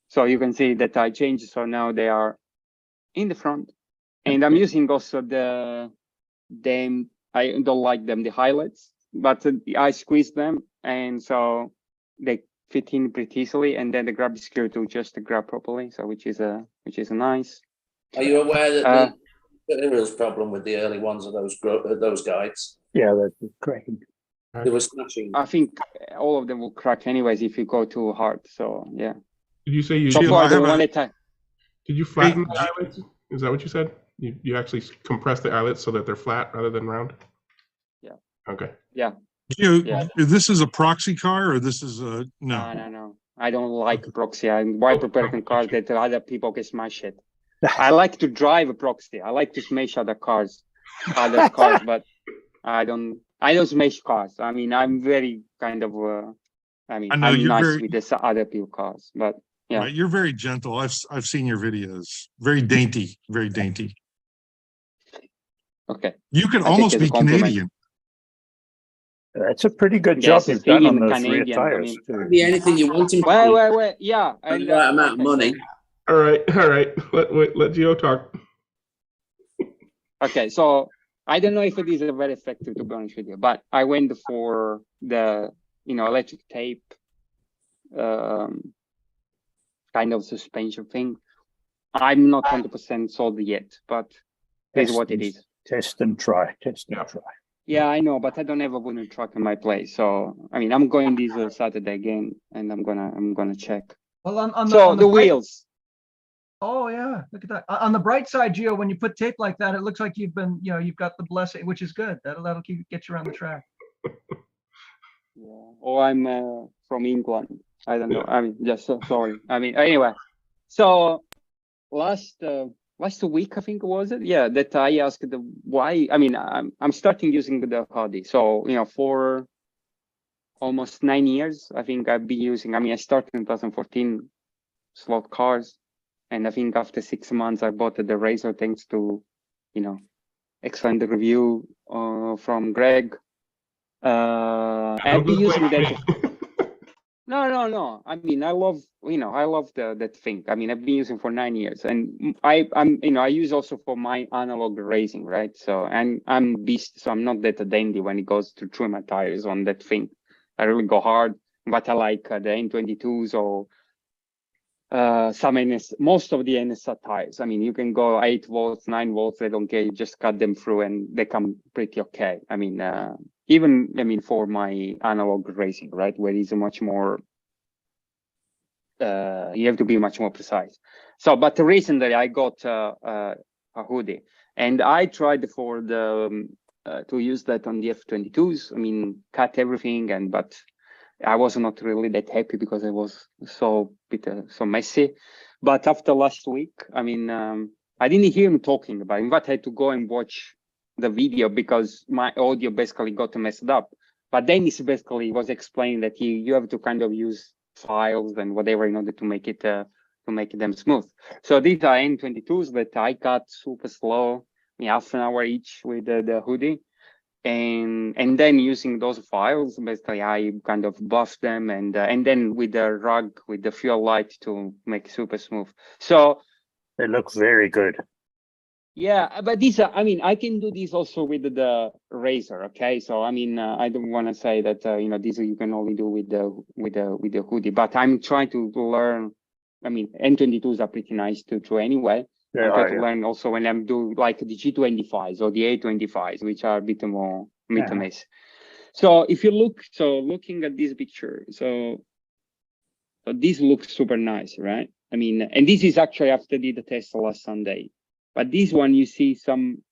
So you can see that I changed. So now they are in the front, and I'm using also I don't like them, the highlights, but I squeeze them, and so they fit in pretty easily, and then the grab screw to just grab properly, so which is nice. Are you aware that there was a problem with the early ones of those guides? Yeah, that's cracking. They were smashing. I think all of them will crack anyways if you go too hard. So yeah. Did you say you? So far, did you flatten the eyelets? Is that what you said? You actually compress the eyelets so that they're flat rather than round? Yeah. Okay. Yeah. This is a proxy car, or this is a no? No. I don't like proxy. Why prepare cars that other people can smash it? I like to drive a proxy. I like to smash other cars, but I don't smash cars. I mean, I'm very kind of. I'm nice with this other people cars, but yeah. Right, you're very gentle. I've seen your videos. Very dainty, very dainty. Okay. You can almost be Canadian. That's a pretty good job you've done on those rear tires. Be anything you want to. Wait. Yeah. And the right amount of money. All right. Let Gio talk. Okay, so I don't know if it is very effective, to be honest with you, but I went for the electric tape kind of suspension thing. I'm not 100% sold yet, but it's what it is. Test and try. Yeah, I know, but I don't have a wooden truck in my place. So I mean, I'm going this Saturday again, and I'm gonna check. Well, on the wheels. Oh yeah, look at that. On the bright side, Gio, when you put tape like that, it looks like you've been, you've got the blessing, which is good. That'll get you around the track. Yeah. Or I'm from England. I don't know. I mean, just sorry. I mean, anyway. So last week, I think was it? Yeah, that I asked why. I mean, I'm starting using the Hardy. So for almost 9 years, I think I've been using. I mean, I started in 2014 slot cars. And I think after 6 months, I bought the Razor thanks to, excellent review from Greg. I've been using that. No. I mean, I love that thing. I mean, I've been using for 9 years, and I use also for my analog racing, right? So, and I'm beast, so I'm not that dandy when it goes to trim my tires on that thing. I really go hard, but I like the N22s or most of the NSA tires. I mean, you can go 8 volts, 9 volts. They don't care. You just cut them through, and they come pretty okay. I mean, even for my analog racing, right, where it's much more. You have to be much more precise. So, but recently I got a hoodie, and I tried for the to use that on the F22s. I mean, cut everything, but I was not really that happy because it was so messy. But after last week, I mean, I didn't hear him talking about it, but I had to go and watch the video because my audio basically got messed up. But then he basically was explaining that you have to kind of use files and whatever in order to make it them smooth. So these are N22s that I cut super slow, half an hour each with the hoodie. And then using those files, basically I kind of buffed them and then with the rug, with the fuel light to make super smooth. So it looks very good. Yeah, but these are, I mean, I can do this also with the razor. Okay, so I mean, I don't want to say that these you can only do with the hoodie, but I'm trying to learn. I mean, N22s are pretty nice to anyway. I try to learn also when I'm doing like the G25s or the A25s, which are a bit more mess. So if you looking at this picture, so this looks super nice, right? I mean, and this is actually after the test last Sunday. But this one, you see some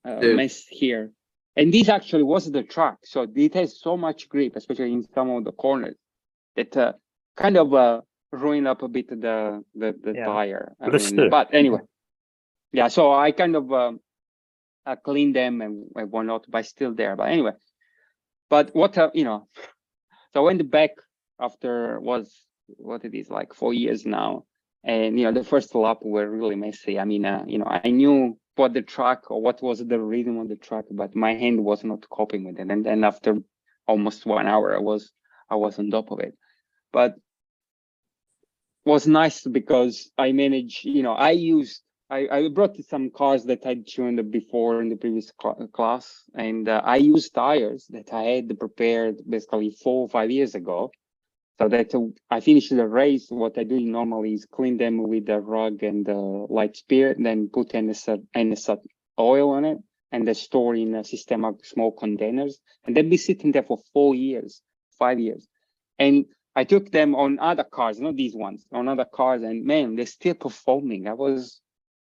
mess here. And this actually was the track. So it has so much grip, especially in some of the corners, that kind of ruined up a bit the tire. I mean, but anyway, yeah, so I kind of cleaned them and whatnot, but still there. But anyway, but what, so I went back after what it is, like 4 years now. And, the first lap were really messy. I mean, I knew what the track or what was the rhythm of the track, but my hand was not coping with it. And then after almost 1 hour, I was on top of it. But it was nice because I managed, I brought some cars that I'd tuned before in the previous class. And I used tires that I had prepared basically 4 or 5 years ago. So that I finished the race, what I do normally is clean them with the rug and the light spirit, then put NSA oil on it, and then store in a system of small containers. And they'd be sitting there for 4 years, 5 years. And I took them on other cars, not these ones, on other cars, and man, they're still performing. I was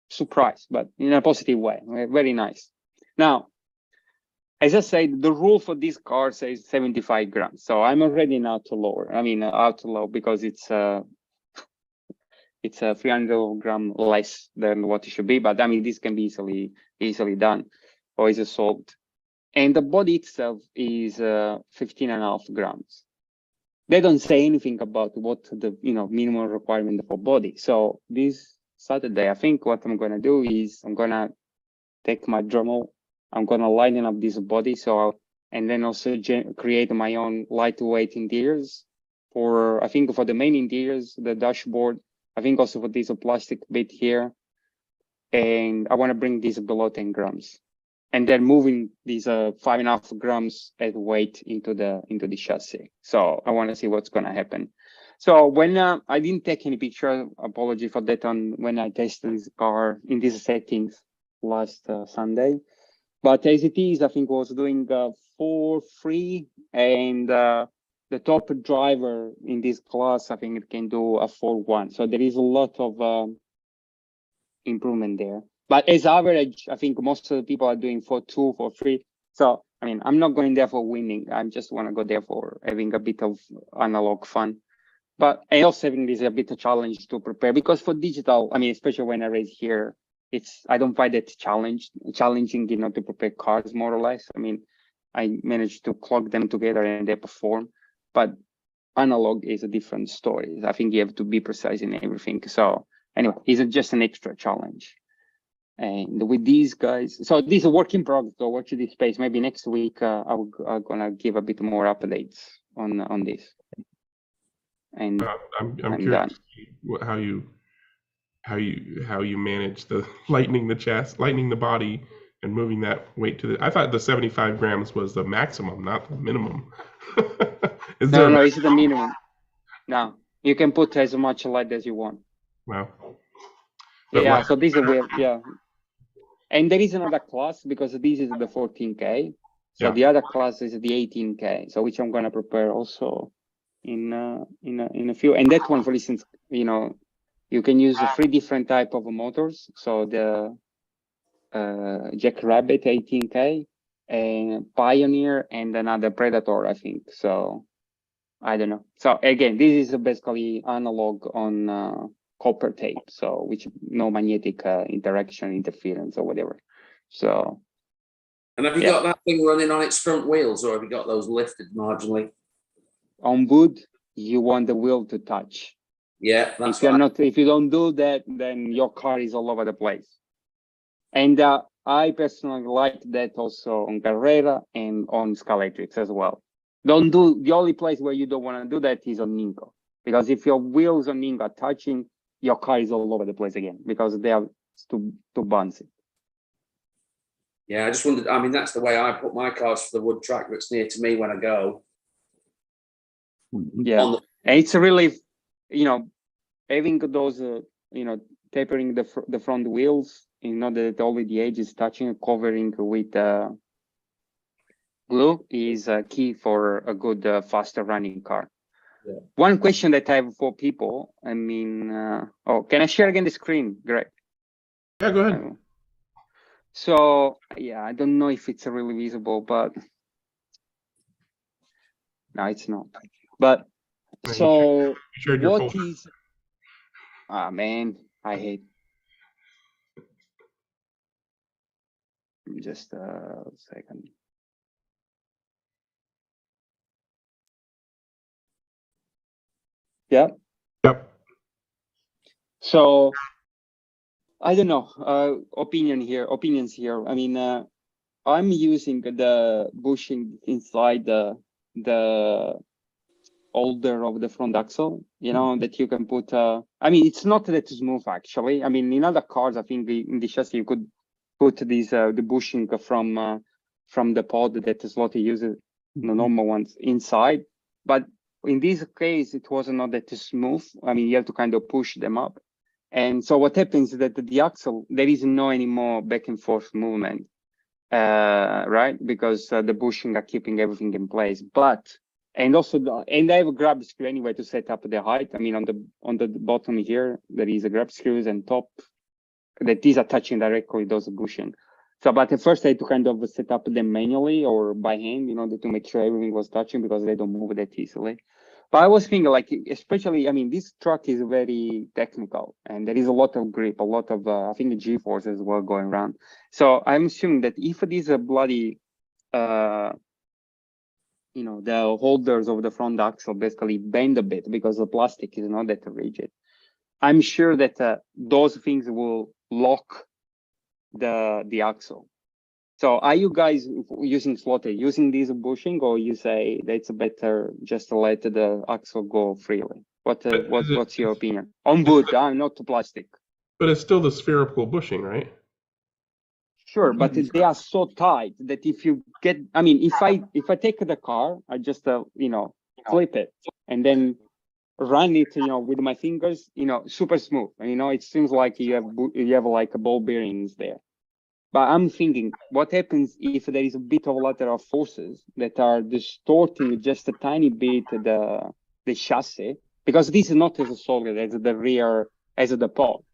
surprised, but in a positive way, very nice. Now, as I said, the rule for this car says 75 grams. So I'm already now to lower. I mean, out to low because it's a 300 gram less than what it should be. But I mean, this can be easily done or is solved. And the body itself is 15.5 grams. They don't say anything about what the minimum requirement for body. So this Saturday, I think what I'm gonna do is I'm gonna take my Dremel. I'm gonna lighten up this body, and then also create my own lightweight interiors I think for the main interiors, the dashboard. I think also for this plastic bit here, and I want to bring this below 10 grams, and then moving these 5.5 grams as weight into the chassis. So I want to see what's gonna happen. So when I didn't take any picture, apology for that, when I tested this car in these settings last Sunday. But as it is, I think was doing 4.3, and the top driver in this class, I think it can do a 4.1. So there is a lot of improvement there. But as average, I think most of the people are doing 4.2, 4.3. So, I mean, I'm not going there for winning. I just want to go there for having a bit of analog fun. But I also having this a bit of challenge to prepare, because for digital, I mean, especially when I race here, I don't find it challenging, to prepare cars more or less. I mean, I managed to clog them together and they perform, but analog is a different story. I think you have to be precise in everything. So anyway, it's just an extra challenge. And with these guys, so this is a work in progress. So watch this space. Maybe next week I'm gonna give a bit more updates on this. And I'm I'm curious done. how you manage the lightening the chest, lightening the body, and moving that weight to the. I thought the 75 grams was the maximum, not the minimum. Is there? No, it's the minimum. No, you can put as much light as you want. Wow. Yeah, so this is where, yeah. And there is another class because this is the 14K. So the other class is the 18K. So which I'm gonna prepare also in a few. And that one, for instance, you know, you can use 3 different type of motors. So the Jackrabbit 18K, and Pioneer, and another Predator, I think. So I don't know. So again, this is basically analog on copper tape, so which no magnetic interaction, interference, or whatever. So. And have you got that thing running on its front wheels, or have you got those lifted marginally? On wood, you want the wheel to touch. Yeah, that's if you're not, if you don't do that, then your car is all over the place. And I personally like that also on Carrera and on Scalatrix as well. Don't do, the only place where you don't want to do that is on Ningo, because if your wheels on Ningo are touching, your car is all over the place again because they are too bouncy. Yeah, I just wondered. I mean, that's the way I put my cars for the wood track that's near to me when I go. Yeah, and it's really, you know, having those, you know, tapering the front wheels, you know, that only the edge is touching, covering with glue is key for a good, faster running car. Yeah. One question that I have for people, I mean, oh, can I share again the screen, Greg? Yeah, go ahead. So, yeah, I don't know if it's really visible, but no, it's not. But so what is, ah, man, I hate. Just a second. Yeah. Yep. So I don't know. Opinions here. I mean, I'm using the bushing inside the holder of the front axle. You know that you can put. I mean, it's not that smooth actually. I mean, in other cars, I think in the chassis you could put these the bushing from the pod that Slotty uses, the normal ones inside, but in this case it was not that smooth. I mean, you have to kind of push them up, and so what happens is that the axle, there is no anymore back and forth movement, right? Because the bushing are keeping everything in place. But and also and I have a grab screw anyway to set up the height. I mean, on the bottom here there is a grab screws, and top that these are touching directly those bushing. So, but at first I had to kind of set up them manually or by hand, you know, to make sure everything was touching because they don't move that easily. But I was thinking, like, especially, I mean, this truck is very technical and there is a lot of grip, a lot of, I think, the G-force as well going around. So I'm assuming that if it is a bloody, you know, the holders of the front axle basically bend a bit because the plastic is not that rigid, I'm sure that those things will lock the axle. So are you guys using Slotty, using this bushing, or you say that it's better just to let the axle go freely? What's your opinion? On wood, not to plastic. But it's still the spherical bushing, right? Sure, but they are so tight that if you get, I mean, if I take the car, I just you know, flip it and then run it, you know, with my fingers, you know, super smooth. And, you know, it seems like you have like a ball bearings there. But I'm thinking, what happens if there is a bit of lateral forces that are distorting just a tiny bit the chassis? Because this is not as solid as the rear, as the pod.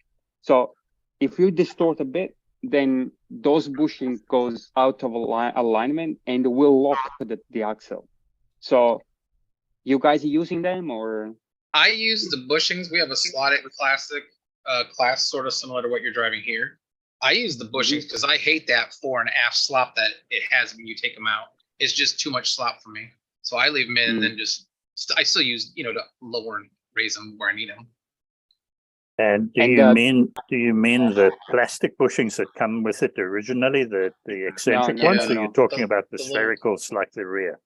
So if you distort a bit, then those bushing goes out of alignment and will lock the axle. So you guys are using them, or? I use the bushings. We have a slotted classic class, sort of similar to what you're driving here. I use the bushings because I hate that fore and aft slop that it has when you take them out. It's just too much slop for me. So I leave them in and then just, I still use, you know, to lower and raise them where I need them. And do you mean the plastic bushings that come with it originally, the eccentric no, ones? no, Or you're no. talking about the sphericals like the rear?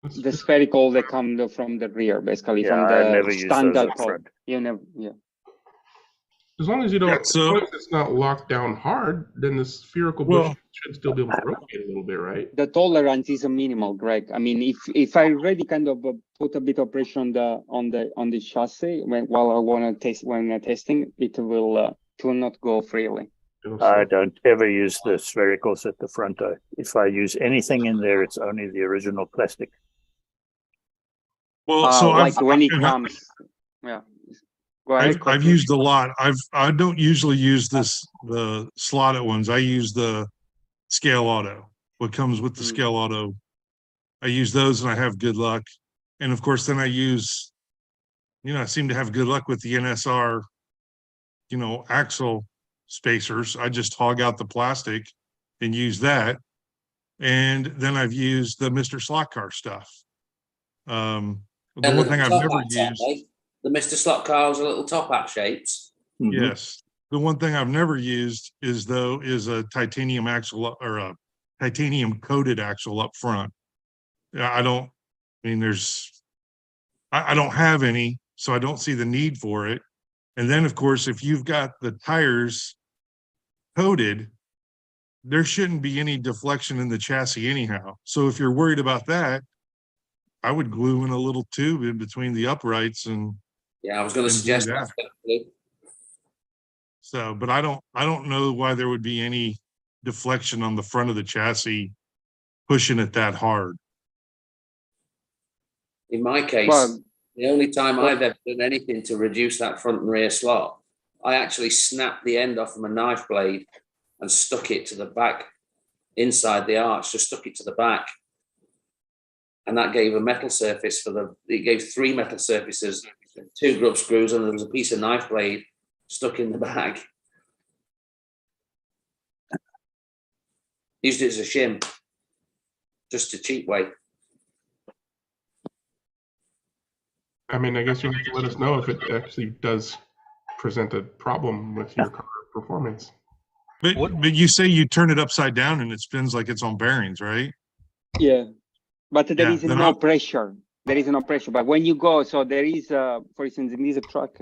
The spherical that come from the rear, basically Yeah, from I the never use those standard up top. front. You never, yeah. As long as you don't, Yeah, as long as it's not locked down hard, then the spherical bush Well, should still be able to rotate a little bit, right? The tolerance is a minimal, Greg. I mean, if I already kind of put a bit of pressure on the chassis while I want to test when I'm testing, it will not go freely. I don't ever use the sphericals at the front. If I use anything in there, it's only the original plastic. well, so like when it comes, yeah. Go ahead, I've used a lot. I don't usually use the slotted ones. I use the scale auto. What comes with the scale auto, I use those and I have good luck. And of course, then I use, I seem to have good luck with the NSR, axle spacers. I just hog out the plastic and use that. And then I've used the Mr. SLOTCAR stuff. The one thing I've never used. The Mr. SLOTCAR was a little top hat shapes. Yes. The one thing I've never used is a titanium axle or a titanium coated axle up front. I don't have any, so I don't see the need for it. And then of course, if you've got the tires coated, there shouldn't be any deflection in the chassis anyhow. So if you're worried about that, I would glue in a little tube in between the uprights and I was going to suggest that. So, but I don't know why there would be any deflection on the front of the chassis pushing it that hard. In my case, the only time I've ever done anything to reduce that front and rear slot, I actually snapped the end off of a knife blade and stuck it to the back inside the arch, just stuck it to the back. And that gave a metal surface it gave 3 metal surfaces, 2 grub screws, and there was a piece of knife blade stuck in the back. Used it as a shim, just a cheap way. I mean, I guess you have to let us know if it actually does present a problem with your car performance. But you say you turn it upside down and it spins like it's on bearings, right? Yeah, but there is no pressure. There is no pressure. But when you go, so there is, for instance, in this truck,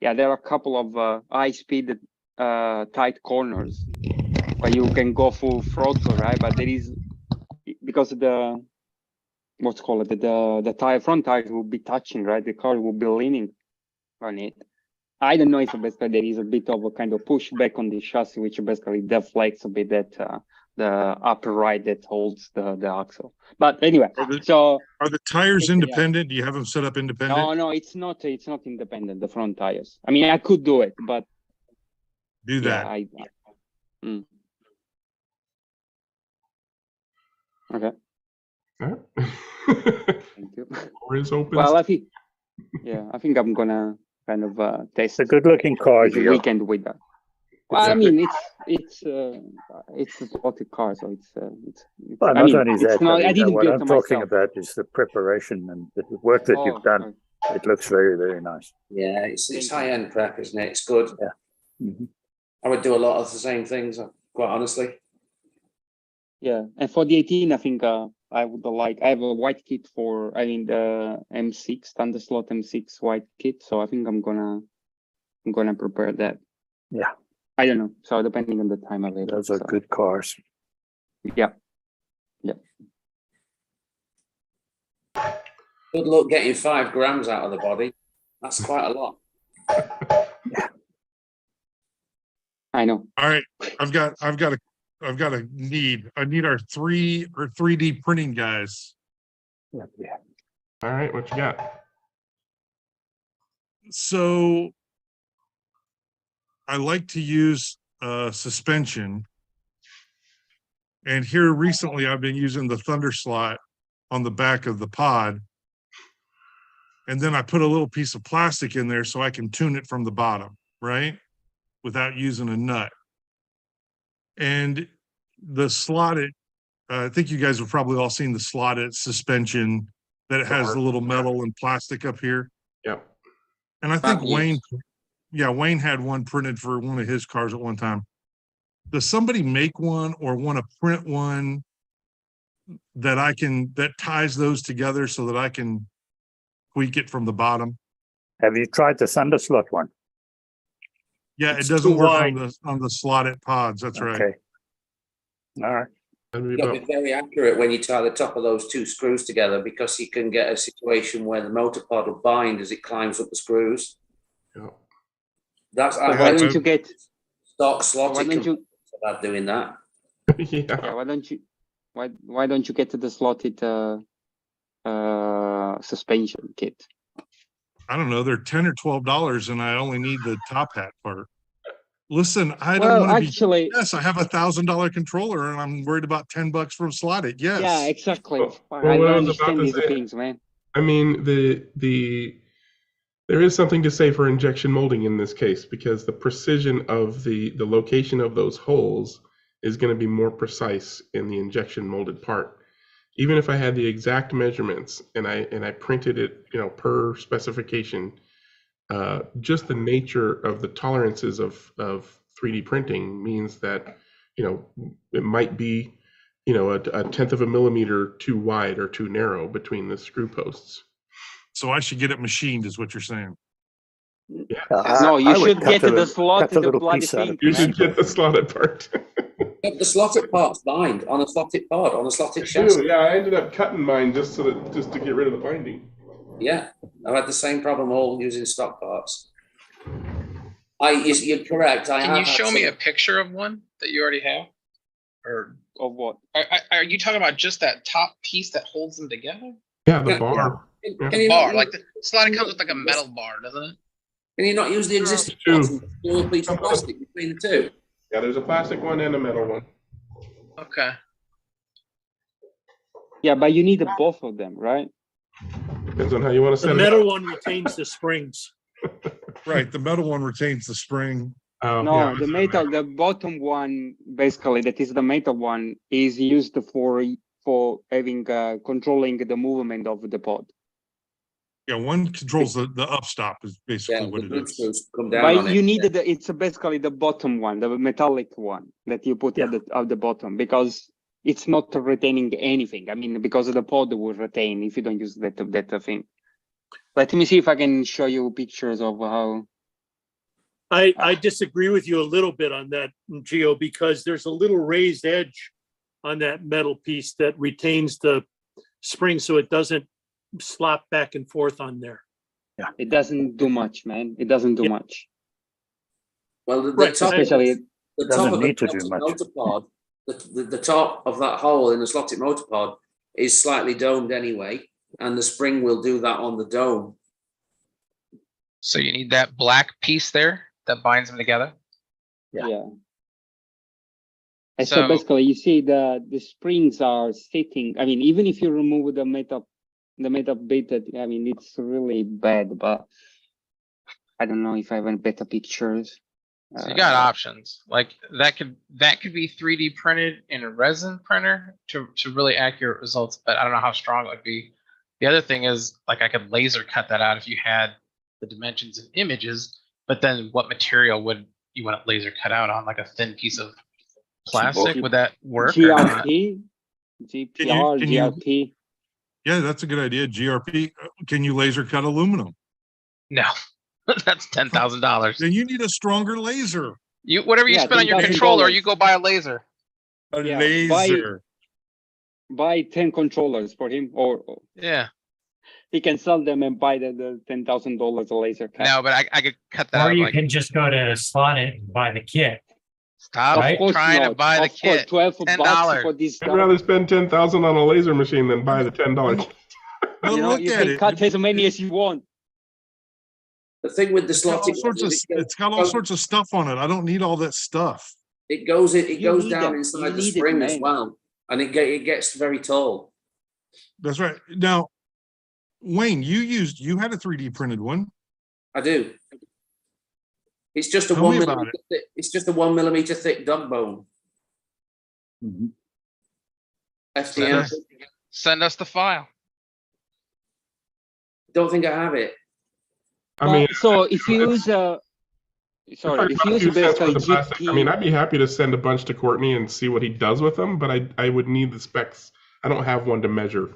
there are a couple of high-speed tight corners where you can go full throttle, right? But there is, because the front tires will be touching, right? The car will be leaning on it. I don't know if basically there is a bit of a kind of pushback on the chassis, which basically deflects a bit that the upper right that holds the axle. But anyway, are the tires independent? Do you have them set up independent? No, it's not independent, the front tires. I mean, I could do it, but do that. Okay. Thank you. Door is open. Well, I think I'm gonna kind of test a good-looking car the weekend with that. Well, I mean, it's a sporty car, so it's. Well, not only that, I didn't what build I'm it talking myself. about is the preparation and the work that you've done. It looks very, very nice. Yeah, it's high-end prep, isn't it? It's good. Yeah. I would do a lot of the same things, quite honestly. Yeah, and for the 18, I think I would like. I have a white kit the M6 standard slot M6 white kit, so I think I'm gonna prepare that. Yeah. I don't know. So depending on the time available. Those are good cars. Yeah. Yeah. Good luck getting 5 grams out of the body. That's quite a lot. Yeah. I know. All right. I need our 3D printing guys. Yeah. All right, what you got? So I like to use suspension. And here recently I've been using the thunder slot on the back of the pod. And then I put a little piece of plastic in there so I can tune it from the bottom, right? Without using a nut. And the slotted, I think you guys have probably all seen the slotted suspension that it has the little metal and plastic up here. Yep. And I think yeah, Wayne had one printed for one of his cars at one time. Does somebody make one or want to print one that ties those together so that I can tweak it from the bottom? Have you tried the Thunderslot one? Yeah, It's it doesn't too work wide. on the slotted pods. That's right. Okay. All right. You've got to be very accurate when you tie the top of those two screws together, because you can get a situation where the motor pod will bind as it climbs up the screws. Yeah. That's So why don't you get stock slotted? why don't you about doing that? yeah, why don't you get to the slotted suspension kit? I don't know. They're $10 or $12, and I only need the top hat part. Listen, I Well, don't want to actually- be. Yes, I have $1,000 controller, and I'm worried about $10 from slotted. Yes. Yeah, exactly. Well, I what I don't was about understand to these say- things, man. I mean, there is something to say for injection molding in this case, because the precision of the location of those holes is going to be more precise in the injection molded part. Even if I had the exact measurements and I printed it, per specification, just the nature of the tolerances of 3D printing means that, it might be, a tenth of a millimeter too wide or too narrow between the screw posts. So I should get it machined, is what you're saying. Yeah. No, you I would should cut get a the little- slotted cut a little bloody piece out of thing. You it. should get the slotted part. The slotted parts bind on a slotted pod, on a slotted I chassis. do, yeah, I ended up cutting mine just to get rid of the binding. Yeah, I've had the same problem all using stock parts. You're correct. Can you show me a picture of one that you already have? Or of what? Are you talking about just that top piece that holds them together? Yeah, the bar. Can The you bar, not- like the slotted comes with like a metal bar, doesn't it? Can you not use the existing Two. parts and do a piece of plastic between the two? Yeah, there's a plastic one and a metal one. Okay. Yeah, but you need both of them, right? Depends on how you want to set The it metal up. one retains the springs. Right. The metal one retains the spring. Oh, No, yeah. the metal, the bottom one, basically, that is the metal one, is used for having controlling the movement of the pod. Yeah, one controls the upstop is basically Yeah, what the it boot is. screws come down on But you it. need it's basically the bottom one, the metallic one that you put at the bottom, because it's not retaining anything. I mean, because the pod will retain if you don't use that thing. Let me see if I can show you pictures of how. I disagree with you a little bit on that, Gio, because there's a little raised edge on that metal piece that retains the spring so it doesn't slop back and forth on there. Yeah, it doesn't do much, man. It doesn't do much. Well, the Right, top, especially the doesn't top of the need to do slotted much. motor pod, the top of that hole in the slotted motor pod is slightly domed anyway, and the spring will do that on the dome. So you need that black piece there that binds them together. Yeah. And so So- basically, you see the springs are sitting. I mean, even if you remove the metal bit, I mean, it's really bad. But I don't know if I have better pictures. So you got options like that could be 3D printed in a resin printer to really accurate results, but I don't know how strong it would be. The other thing is like I could laser cut that out if you had the dimensions and images, but then what material would you want to laser cut out on? Like a thin piece of plastic? Would that work? Or not? GRP, GPR, Can you- GRP. Yeah, that's a good idea. GRP. Can you laser cut aluminum? No, that's $10,000. Then you need a stronger laser. You whatever you Yeah, spend on your $10,000. controller, you go buy a laser. A Yeah, laser. Buy 10 controllers for him, or Yeah. he can sell them and buy the $10,000 laser cut. No, but I could cut that Or out. you Like, can just go to Slotted and buy the kit. stop Right? Of course trying to not. buy the Of course, kit. 12 bucks $10. for this I'd stuff. rather spend $10,000 on a laser machine than buy the $10. Well, You know, look you at can it. cut as many as you want. The thing with the It's got all slotted sorts of, it's got all sorts of stuff on it. I don't need all that stuff. it goes You goes need down them. inside You the need it, spring as man. well, and it gets very tall. That's right. Now, Wayne, you had a 3D printed one. I do. It's just a Tell me 1 about millimeter thick, it's just a 1 millimeter thick dog bone. FDM. Send us the file. Don't think I have it. I mean, So if you use sorry, if you use basically GT. I mean, I'd be happy to send a bunch to Courtney and see what he does with them, but I would need the specs. I don't have one to measure.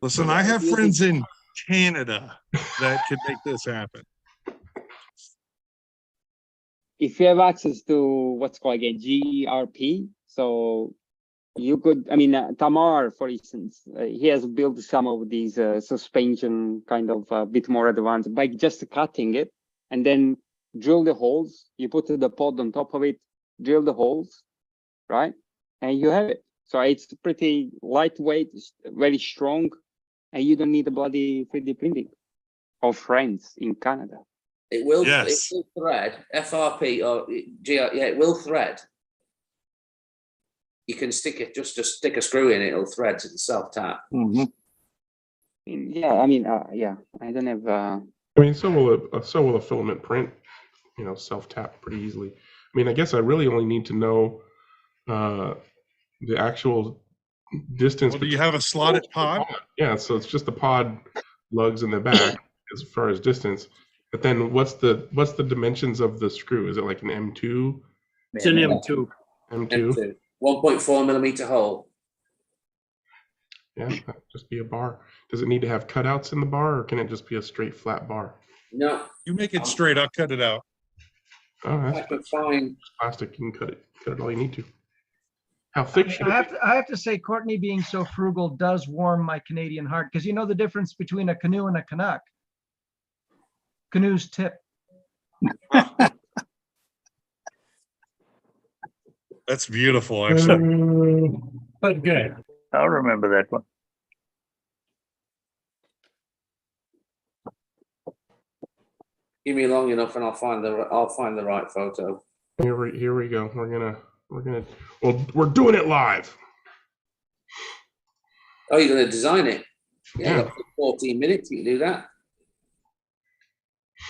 Listen, I have friends in Canada that could make this happen. If you have access to what's called a GRP, so you could, I mean, Tamar, for instance, he has built some of these suspension kind of a bit more advanced by just cutting it and then drill the holes. You put the pod on top of it, drill the holes, right? And you have it. So it's pretty lightweight, very strong, and you don't need a bloody 3D printing of friends in Canada. It will, it will thread, FRP or GR, yeah, it will thread. You can stick it, just stick a screw in it, it'll thread to the self-tap. Yeah, I mean, yeah, I don't have. I mean, so will a filament print, you know, self-tap pretty easily. I mean, I guess I really only need to know the actual distance. Well, do you have a slotted pod? Yeah, so it's just the pod lugs in the back as far as distance. But then what's the dimensions of the screw? Is it like an M2? It's an M2. M2. 1.4 millimeter hole. Yeah, that'd just be a bar. Does it need to have cutouts in the bar, or can it just be a straight flat bar? No. You make it straight, I'll cut it out. Oh, that's fine. Plastic, you can cut it all you need to. How thick should it be? I have to say, Courtney being so frugal does warm my Canadian heart, because you know the difference between a canoe and a Canuck. Canoe's tip. That's beautiful, actually. But good. I'll remember that one. Give me long enough, and I'll find the right photo. Here we go. We're doing it live. Oh, you're going to design it? Yeah, Yeah. Got 14 minutes. You can do that.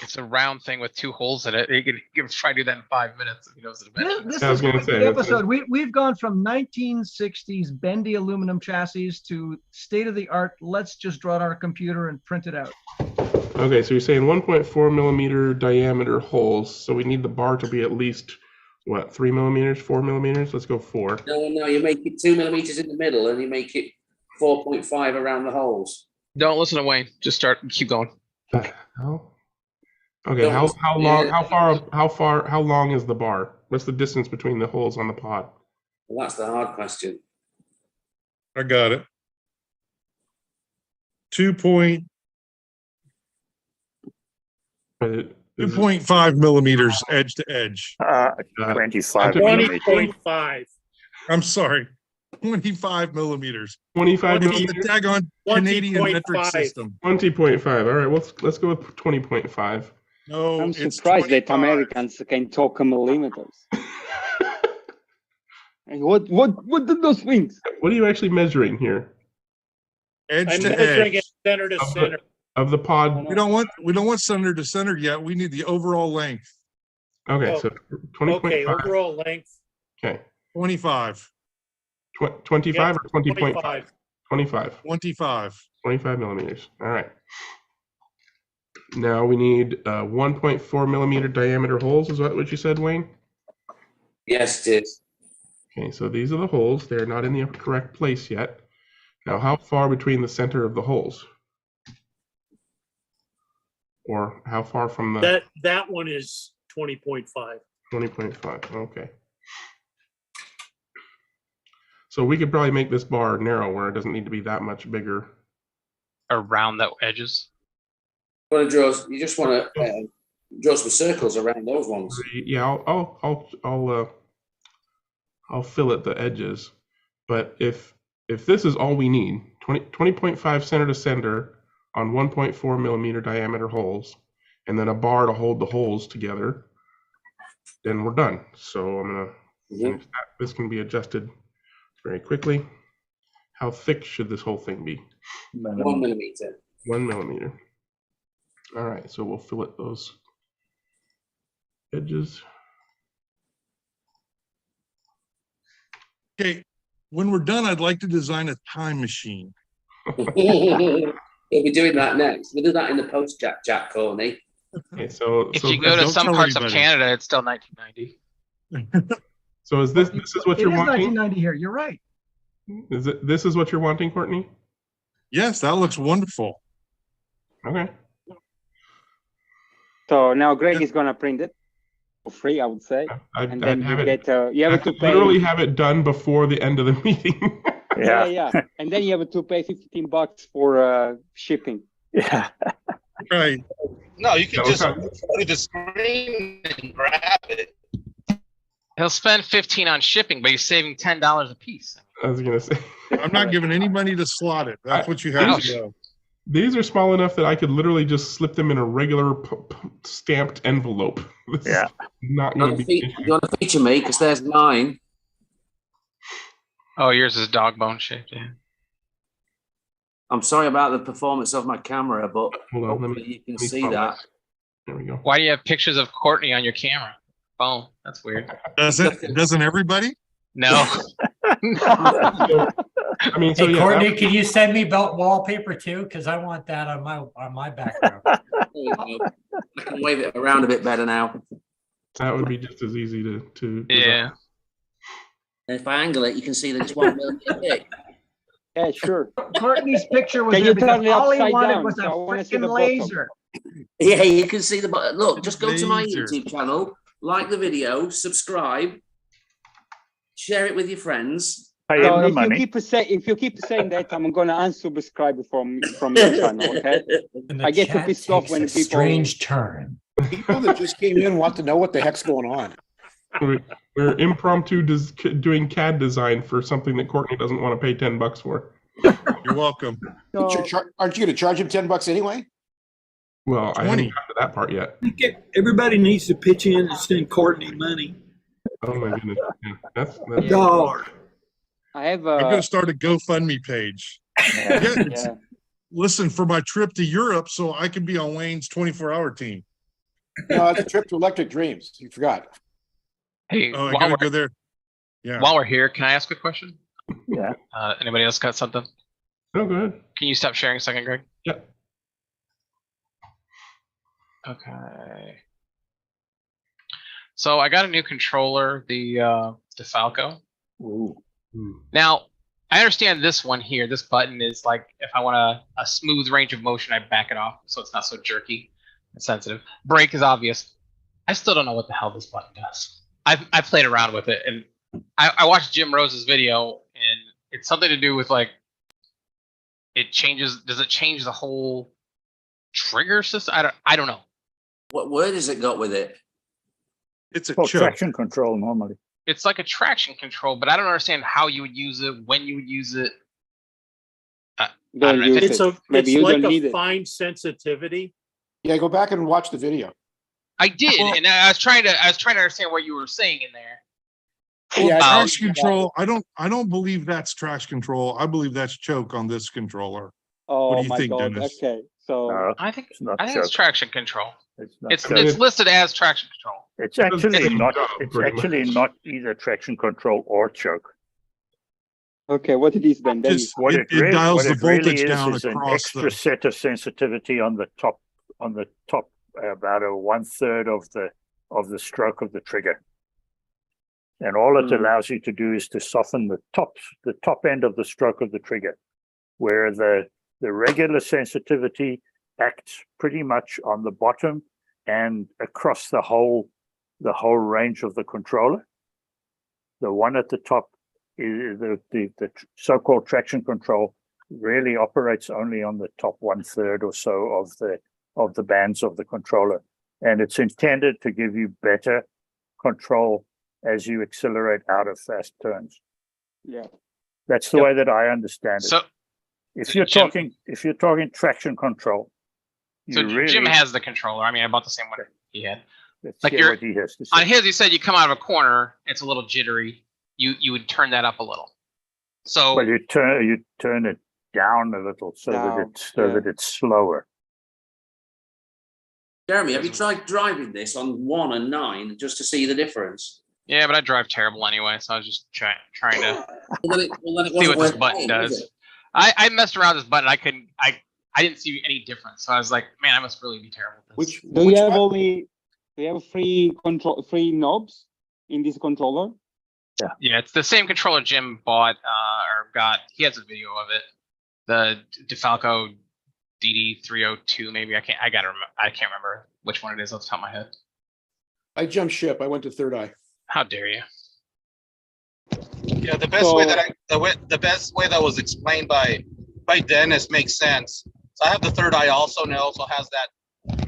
It's a round thing with two holes in it. You can try to do that in 5 minutes if he knows the dimensions. This is quite the episode. We've gone from 1960s bendy aluminum chassis to state-of-the-art, let's just draw it on our computer and print it out. Okay, so you're saying 1.4 millimeter diameter holes. So we need the bar to be at least, what, 3 millimeters, 4 millimeters? Let's go 4. No, you make it 2 millimeters in the middle, and you make it 4.5 around the holes. Don't listen to Wayne. Just keep going. Hell? Okay, how long is the bar? What's the distance between the holes on the pod? Well, that's the hard question. I got it. 2.5 millimeters edge to edge. 25 20.5. I'm sorry. 25 millimeters. 25 millimeters. millimeters. The daggone Canadian metric system. 20.5. All right, let's go with 20.5. No, I'm it's surprised that Americans can talk millimeters. What do those things? What are you actually measuring here? Edge I'm to measuring edge. it center to center. Of the pod. We don't want center to center yet. We need the overall length. Okay, so 20.5. Okay, overall length. Okay. 25. 25 or 20.5? 25. 25. 25 millimeters. All right. Now we need 1.4 millimeter diameter holes. Is that what you said, Wayne? Yes, it is. Okay, so these are the holes. They're not in the correct place yet. Now, how far between the center of the holes? Or how far from the... That one is 20.5. 20.5, okay. So we could probably make this bar narrow where it doesn't need to be that much bigger. Around the edges. You just want to draw some circles around those ones. Yeah, I'll fillet the edges. But if this is all we need, 20.5 center to center on 1.4 millimeter diameter holes, and then a bar to hold the holes together, then we're done. So I'm gonna finish that. This can be adjusted very quickly. How thick should this whole thing be? 1 millimeter. 1 millimeter. All right, so we'll fillet those edges. Okay, when we're done, I'd like to design a time machine. We'll be doing that next. We'll do that in the post chat, Courtney. Okay, so If you go to some parts of Canada, it's still 1990. So is this is what It you're is wanting? 1990 here. You're right. This is what you're wanting, Courtney? Yes, that looks wonderful. Okay. So now Greg is gonna print it for free, I would say, and then you get you have to pay. Literally have it done before the end of the meeting. Yeah, and then you have to pay $15 for shipping. Yeah. Right. No, you can No, just okay. go to the screen and grab it. He'll spend $15 on shipping, but he's saving $10 a piece. I was gonna say. I'm not giving any money to slot it. That's what you have to know. These are small enough that I could literally just slip them in a regular stamped envelope. This is not going to be. You want to feature me? Because there's mine. Oh, yours is dog bone shaped, yeah. I'm sorry about the performance of my camera, but Hold on, hopefully you can see follow that. There we go. Why do you have pictures of Courtney on your camera? Oh, that's weird. Doesn't everybody? No. I mean, so Hey, yeah, Courtney, can you send me belt wallpaper too? Because I want that on my background. There you go. I can wave it around a bit better now. that would be just as easy to Yeah. And if I angle it, you can see that it's 1 millimeter thick. Yeah, sure. Courtney's picture was Can there you turn because it all he upside wanted down? was a So I wanna see the freaking bottom. laser. Yeah, you can see the button. Look, just go to my Laser. YouTube channel, like the video, subscribe, share it with your friends. Pay So him the if money. if you keep saying that, I'm gonna unsubscribe from your channel. Okay. And the I get too chat pissed off takes when a people. strange turn. People that just came in want to know what the heck's going on. We're impromptu doing CAD design for something that Courtney doesn't want to pay $10 for. You're welcome. So, Aren't you going to charge him $10 anyway? Well, I haven't 20. gotten to that part yet. I think everybody needs to pitch in and send Courtney money. Oh my goodness. Yeah, that's $1. I have I'm going to start a GoFundMe page. yeah. Listen, for my trip to Europe, so I can be on Wayne's 24-hour team. No, it's a trip to Electric Dreams. You forgot. Hey, Oh, I while, got to we're, go there. Yeah. while we're here, can I ask a question? Yeah. Anybody else got something? No, go ahead. Can you stop sharing a second, Greg? Yep. Okay. So I got a new controller, the Falco. Ooh. Now, I understand this one here. This button is like, if I want a smooth range of motion, I back it off so it's not so jerky and sensitive. Brake is obvious. I still don't know what the hell this button does. I played around with it, and I watched Jim Rose's video, and it's something to do with like, it changes. Does it change the whole trigger system? I don't know. What word has it got with it? It's a Well, choke. traction control normally. It's like a traction control, but I don't understand how you would use it, when you would use it. I don't know if use it. It's Maybe you like don't need a it. fine sensitivity. Yeah, go back and watch the video. I did, and I was trying to understand what you were saying in there. Yeah, Traction control. I don't believe that's traction control. I believe that's choke on this controller. Oh What do you my think, God. Dennis? Okay. So No, I think it's not it's choke. traction control. It's not It's choke. it's listed as traction control. It's actually It's not. job, It's pretty actually much. not either traction control or choke. okay, what it is then? Just What it really, dials what the it really voltage down is an across extra the. set of sensitivity on the top. About a 1/3 of the stroke of the trigger, and all it allows you to do is to soften the top end of the stroke of the trigger, where the regular sensitivity acts pretty much on the bottom and across the whole range of the controller. The one at the top is the so-called traction control really operates only on the top 1/3 or so of the bands of the controller, and it's intended to give you better control as you accelerate out of fast turns. Yeah. That's the way that I understand it. So if you're talking traction control, so you really Jim has the controller. I mean, I bought the same one he had. let's Like hear what he has to say. on his, he said you come out of a corner, it's a little jittery. You would turn that up a little. So Well, you turn it down a little so that it's slower. Jeremy, have you tried driving this on 1 and 9 just to see the difference? yeah, but I drive terrible anyway, so I was just trying to Well, then it see what wasn't this worth button paying, was does. it? I messed around with this button. I I didn't see any difference. So I was like, man, I must really be terrible at this. Do you have free knobs in this controller? Yeah, it's the same controller Jim bought or got. He has a video of it. The DeFalco DD302, maybe. I can't remember which one it is off the top of my head. I jumped ship. I went to Third Eye. How dare you? Yeah, the best way that was explained by Dennis makes sense. So I have the Third Eye also, and it also has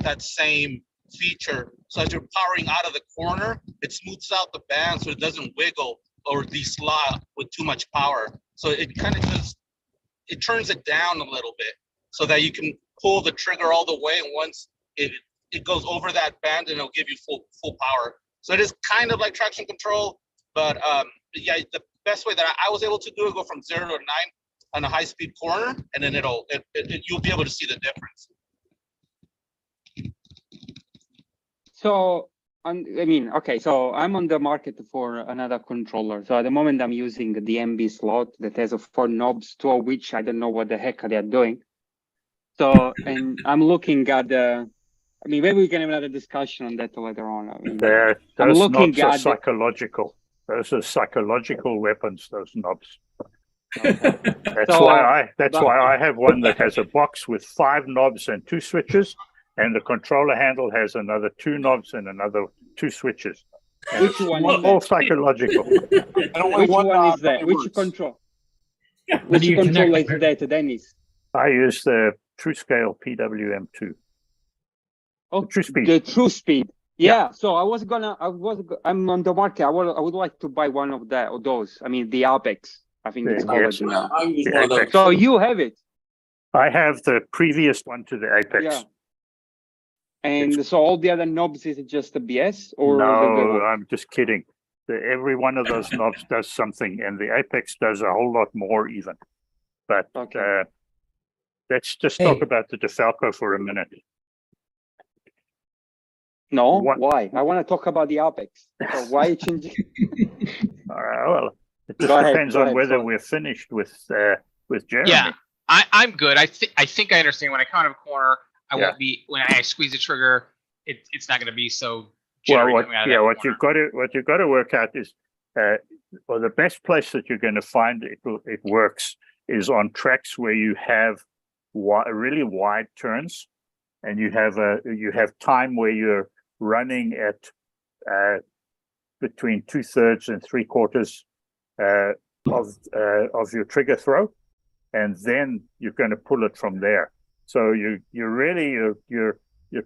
that same feature. So as you're powering out of the corner, it smooths out the band so it doesn't wiggle or de-slot with too much power. So it kind of just turns it down a little bit so that you can pull the trigger all the way, and once it goes over that band, and it'll give you full power. So it is kind of like traction control, but yeah, the best way that I was able to do it, go from 0 to 9 on a high-speed corner, and then you'll be able to see the difference. So, okay, so I'm on the market for another controller. So at the moment I'm using the MB slot that has 4 knobs, 2 of which I don't know what the heck they're doing. So, and I'm looking at maybe we can have another discussion on that later on. Those knobs are psychological. Those are psychological weapons, those knobs. Okay. That's why I have one that has a box with 5 knobs and 2 switches, and the controller handle has another 2 knobs and another 2 switches. And which one? All psychological. Which one is that? Which control? Which controller is that, Dennis? I use the TrueScale PWM2. Oh, True Speed. The True Speed. Yeah. So I'm on the market. I would like to buy one of those. I mean, the Apex. I think it's called now. So you have it. I have the previous one to the Apex. Yeah. And so all the other knobs, is it just a BS or? No, I'm just kidding. Every one of those knobs does something, and the Apex does a whole lot more even. But let's just talk about the DeFalco for a minute. No, why? I want to talk about the Apex. So why changing? All right, well, it just depends on whether we're finished with Jeremy. Yeah, I'm good. I think I understand. When I come out of a corner, I won't be. When I squeeze the trigger, it's not going to be so. Well, what you've got to work out is, well, the best place that you're going to find it works is on tracks where you have really wide turns, and you have time where you're running at between 2/3 and 3/4 of your trigger throw, and then you're going to pull it from there. So you're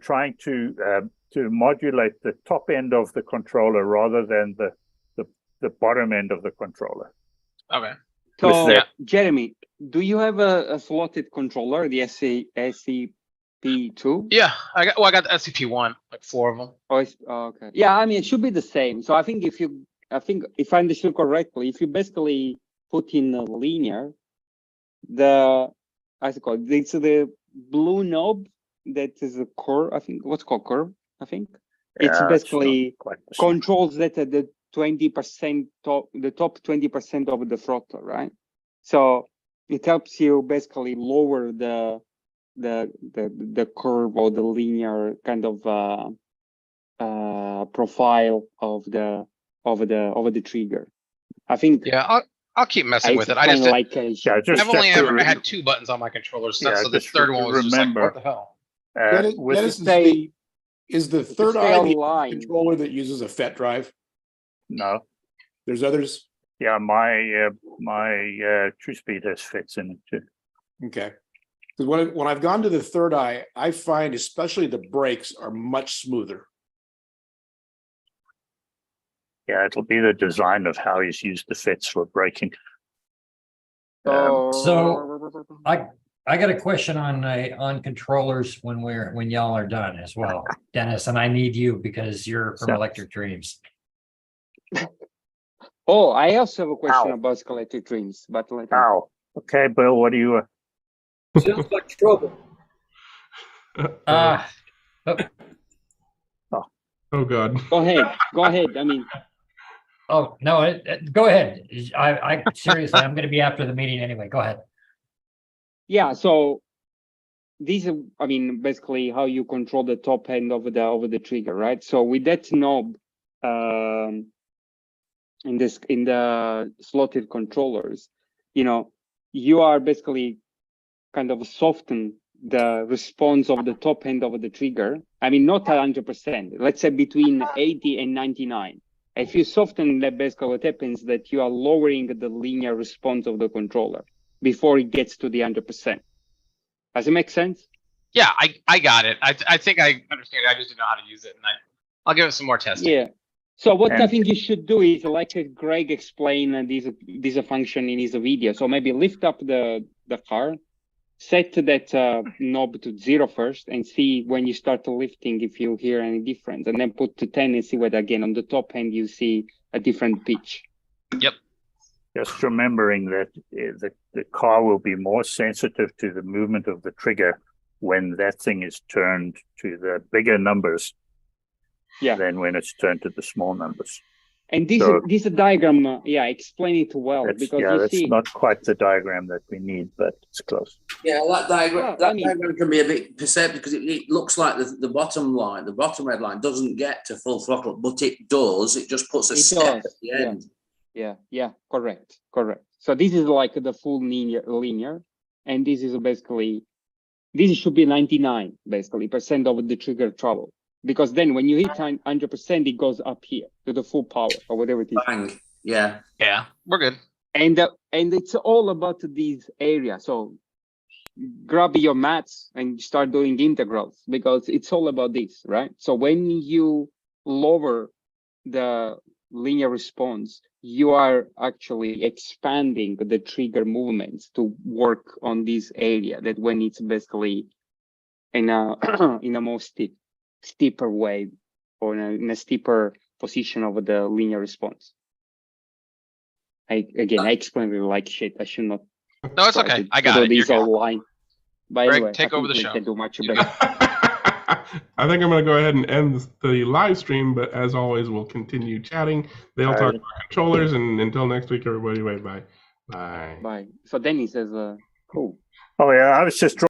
trying to modulate the top end of the controller rather than the bottom end of the controller. Okay. So Jeremy, do you have a slotted controller, the SCP-2? Yeah, I got the SCP-1, like 4 of them. Oh, okay. Yeah, I mean, it should be the same. So I think if I understood correctly, if you basically put in a linear, it's the blue knob that is a core. I think what's called curve. I think it's basically controls that at the 20% the top 20% of the throttle, right? So it helps you basically lower the curve or the linear kind of profile of the trigger. I think. Yeah, I'll keep messing with it. I just I've only ever had 2 buttons on my controller, so the third one was just like, what the hell? Is the Third Eye the controller that uses a FET drive? No. There's others? Yeah, my TrueSpeed has FETs in it too. Okay. Because when I've gone to the Third Eye, I find especially the brakes are much smoother. Yeah, it'll be the design of how he's used the FETs for braking. So I got a question on controllers when y'all are done as well, Dennis, and I need you because you're from Electric Dreams. Oh, I also have a question about Electric Dreams, but okay, Bill, what do you? Sounds like trouble. Oh God. Go ahead. I mean. Oh no! Go ahead. I seriously, I'm going to be after the meeting anyway. Go ahead. Yeah. So these are, I mean, basically how you control the top end of the trigger, right? So with that knob, in the slotted controllers, you know, you are basically kind of soften the response of the top end of the trigger. I mean, not 100%. Let's say between 80 and 99. If you soften that, basically what happens that you are lowering the linear response of the controller before it gets to the 100%. Does it make sense? Yeah, I got it. I think I understand it. I just didn't know how to use it, and I'll give it some more testing. Yeah. So what I think you should do is, like Greg explained this function in his video. So maybe lift up the car, set that knob to 0 first, and see when you start lifting if you hear any difference, and then put to 10 and see whether again on the top end you see a different pitch. Yep. Just remembering that the car will be more sensitive to the movement of the trigger when that thing is turned to the bigger numbers than when it's turned to the small numbers. And this diagram, explain it well, because you that's see, not quite the diagram that we need, but it's close. Yeah, that diagram diagram can be a bit perceptive because it looks like the bottom line, the bottom red line, doesn't get to full throttle, but it does. It just puts a step at the end. Yeah, correct. So this is like the full linear, and this is basically, this should be 99 basically % of the trigger trouble. Because then when you hit 100%, it goes up here to the full power or whatever it is. Bang. Yeah, we're good. And it's all about these areas. So grab your maths and start doing integrals, because it's all about this, right? So when you lower the linear response, you are actually expanding the trigger movements to work on this area, that when it's basically in a more steeper way, or in a steeper position of the linear response. I explained it like shit. I should not. No, it's okay. I got it. These all line. But Greg, anyway, take over the show. Can do much better. I think I'm going to go ahead and end the live stream, but as always, we'll continue chatting. They'll talk about controllers, and until next week, everybody, bye. Bye. So Denny says, cool. Oh yeah, I was just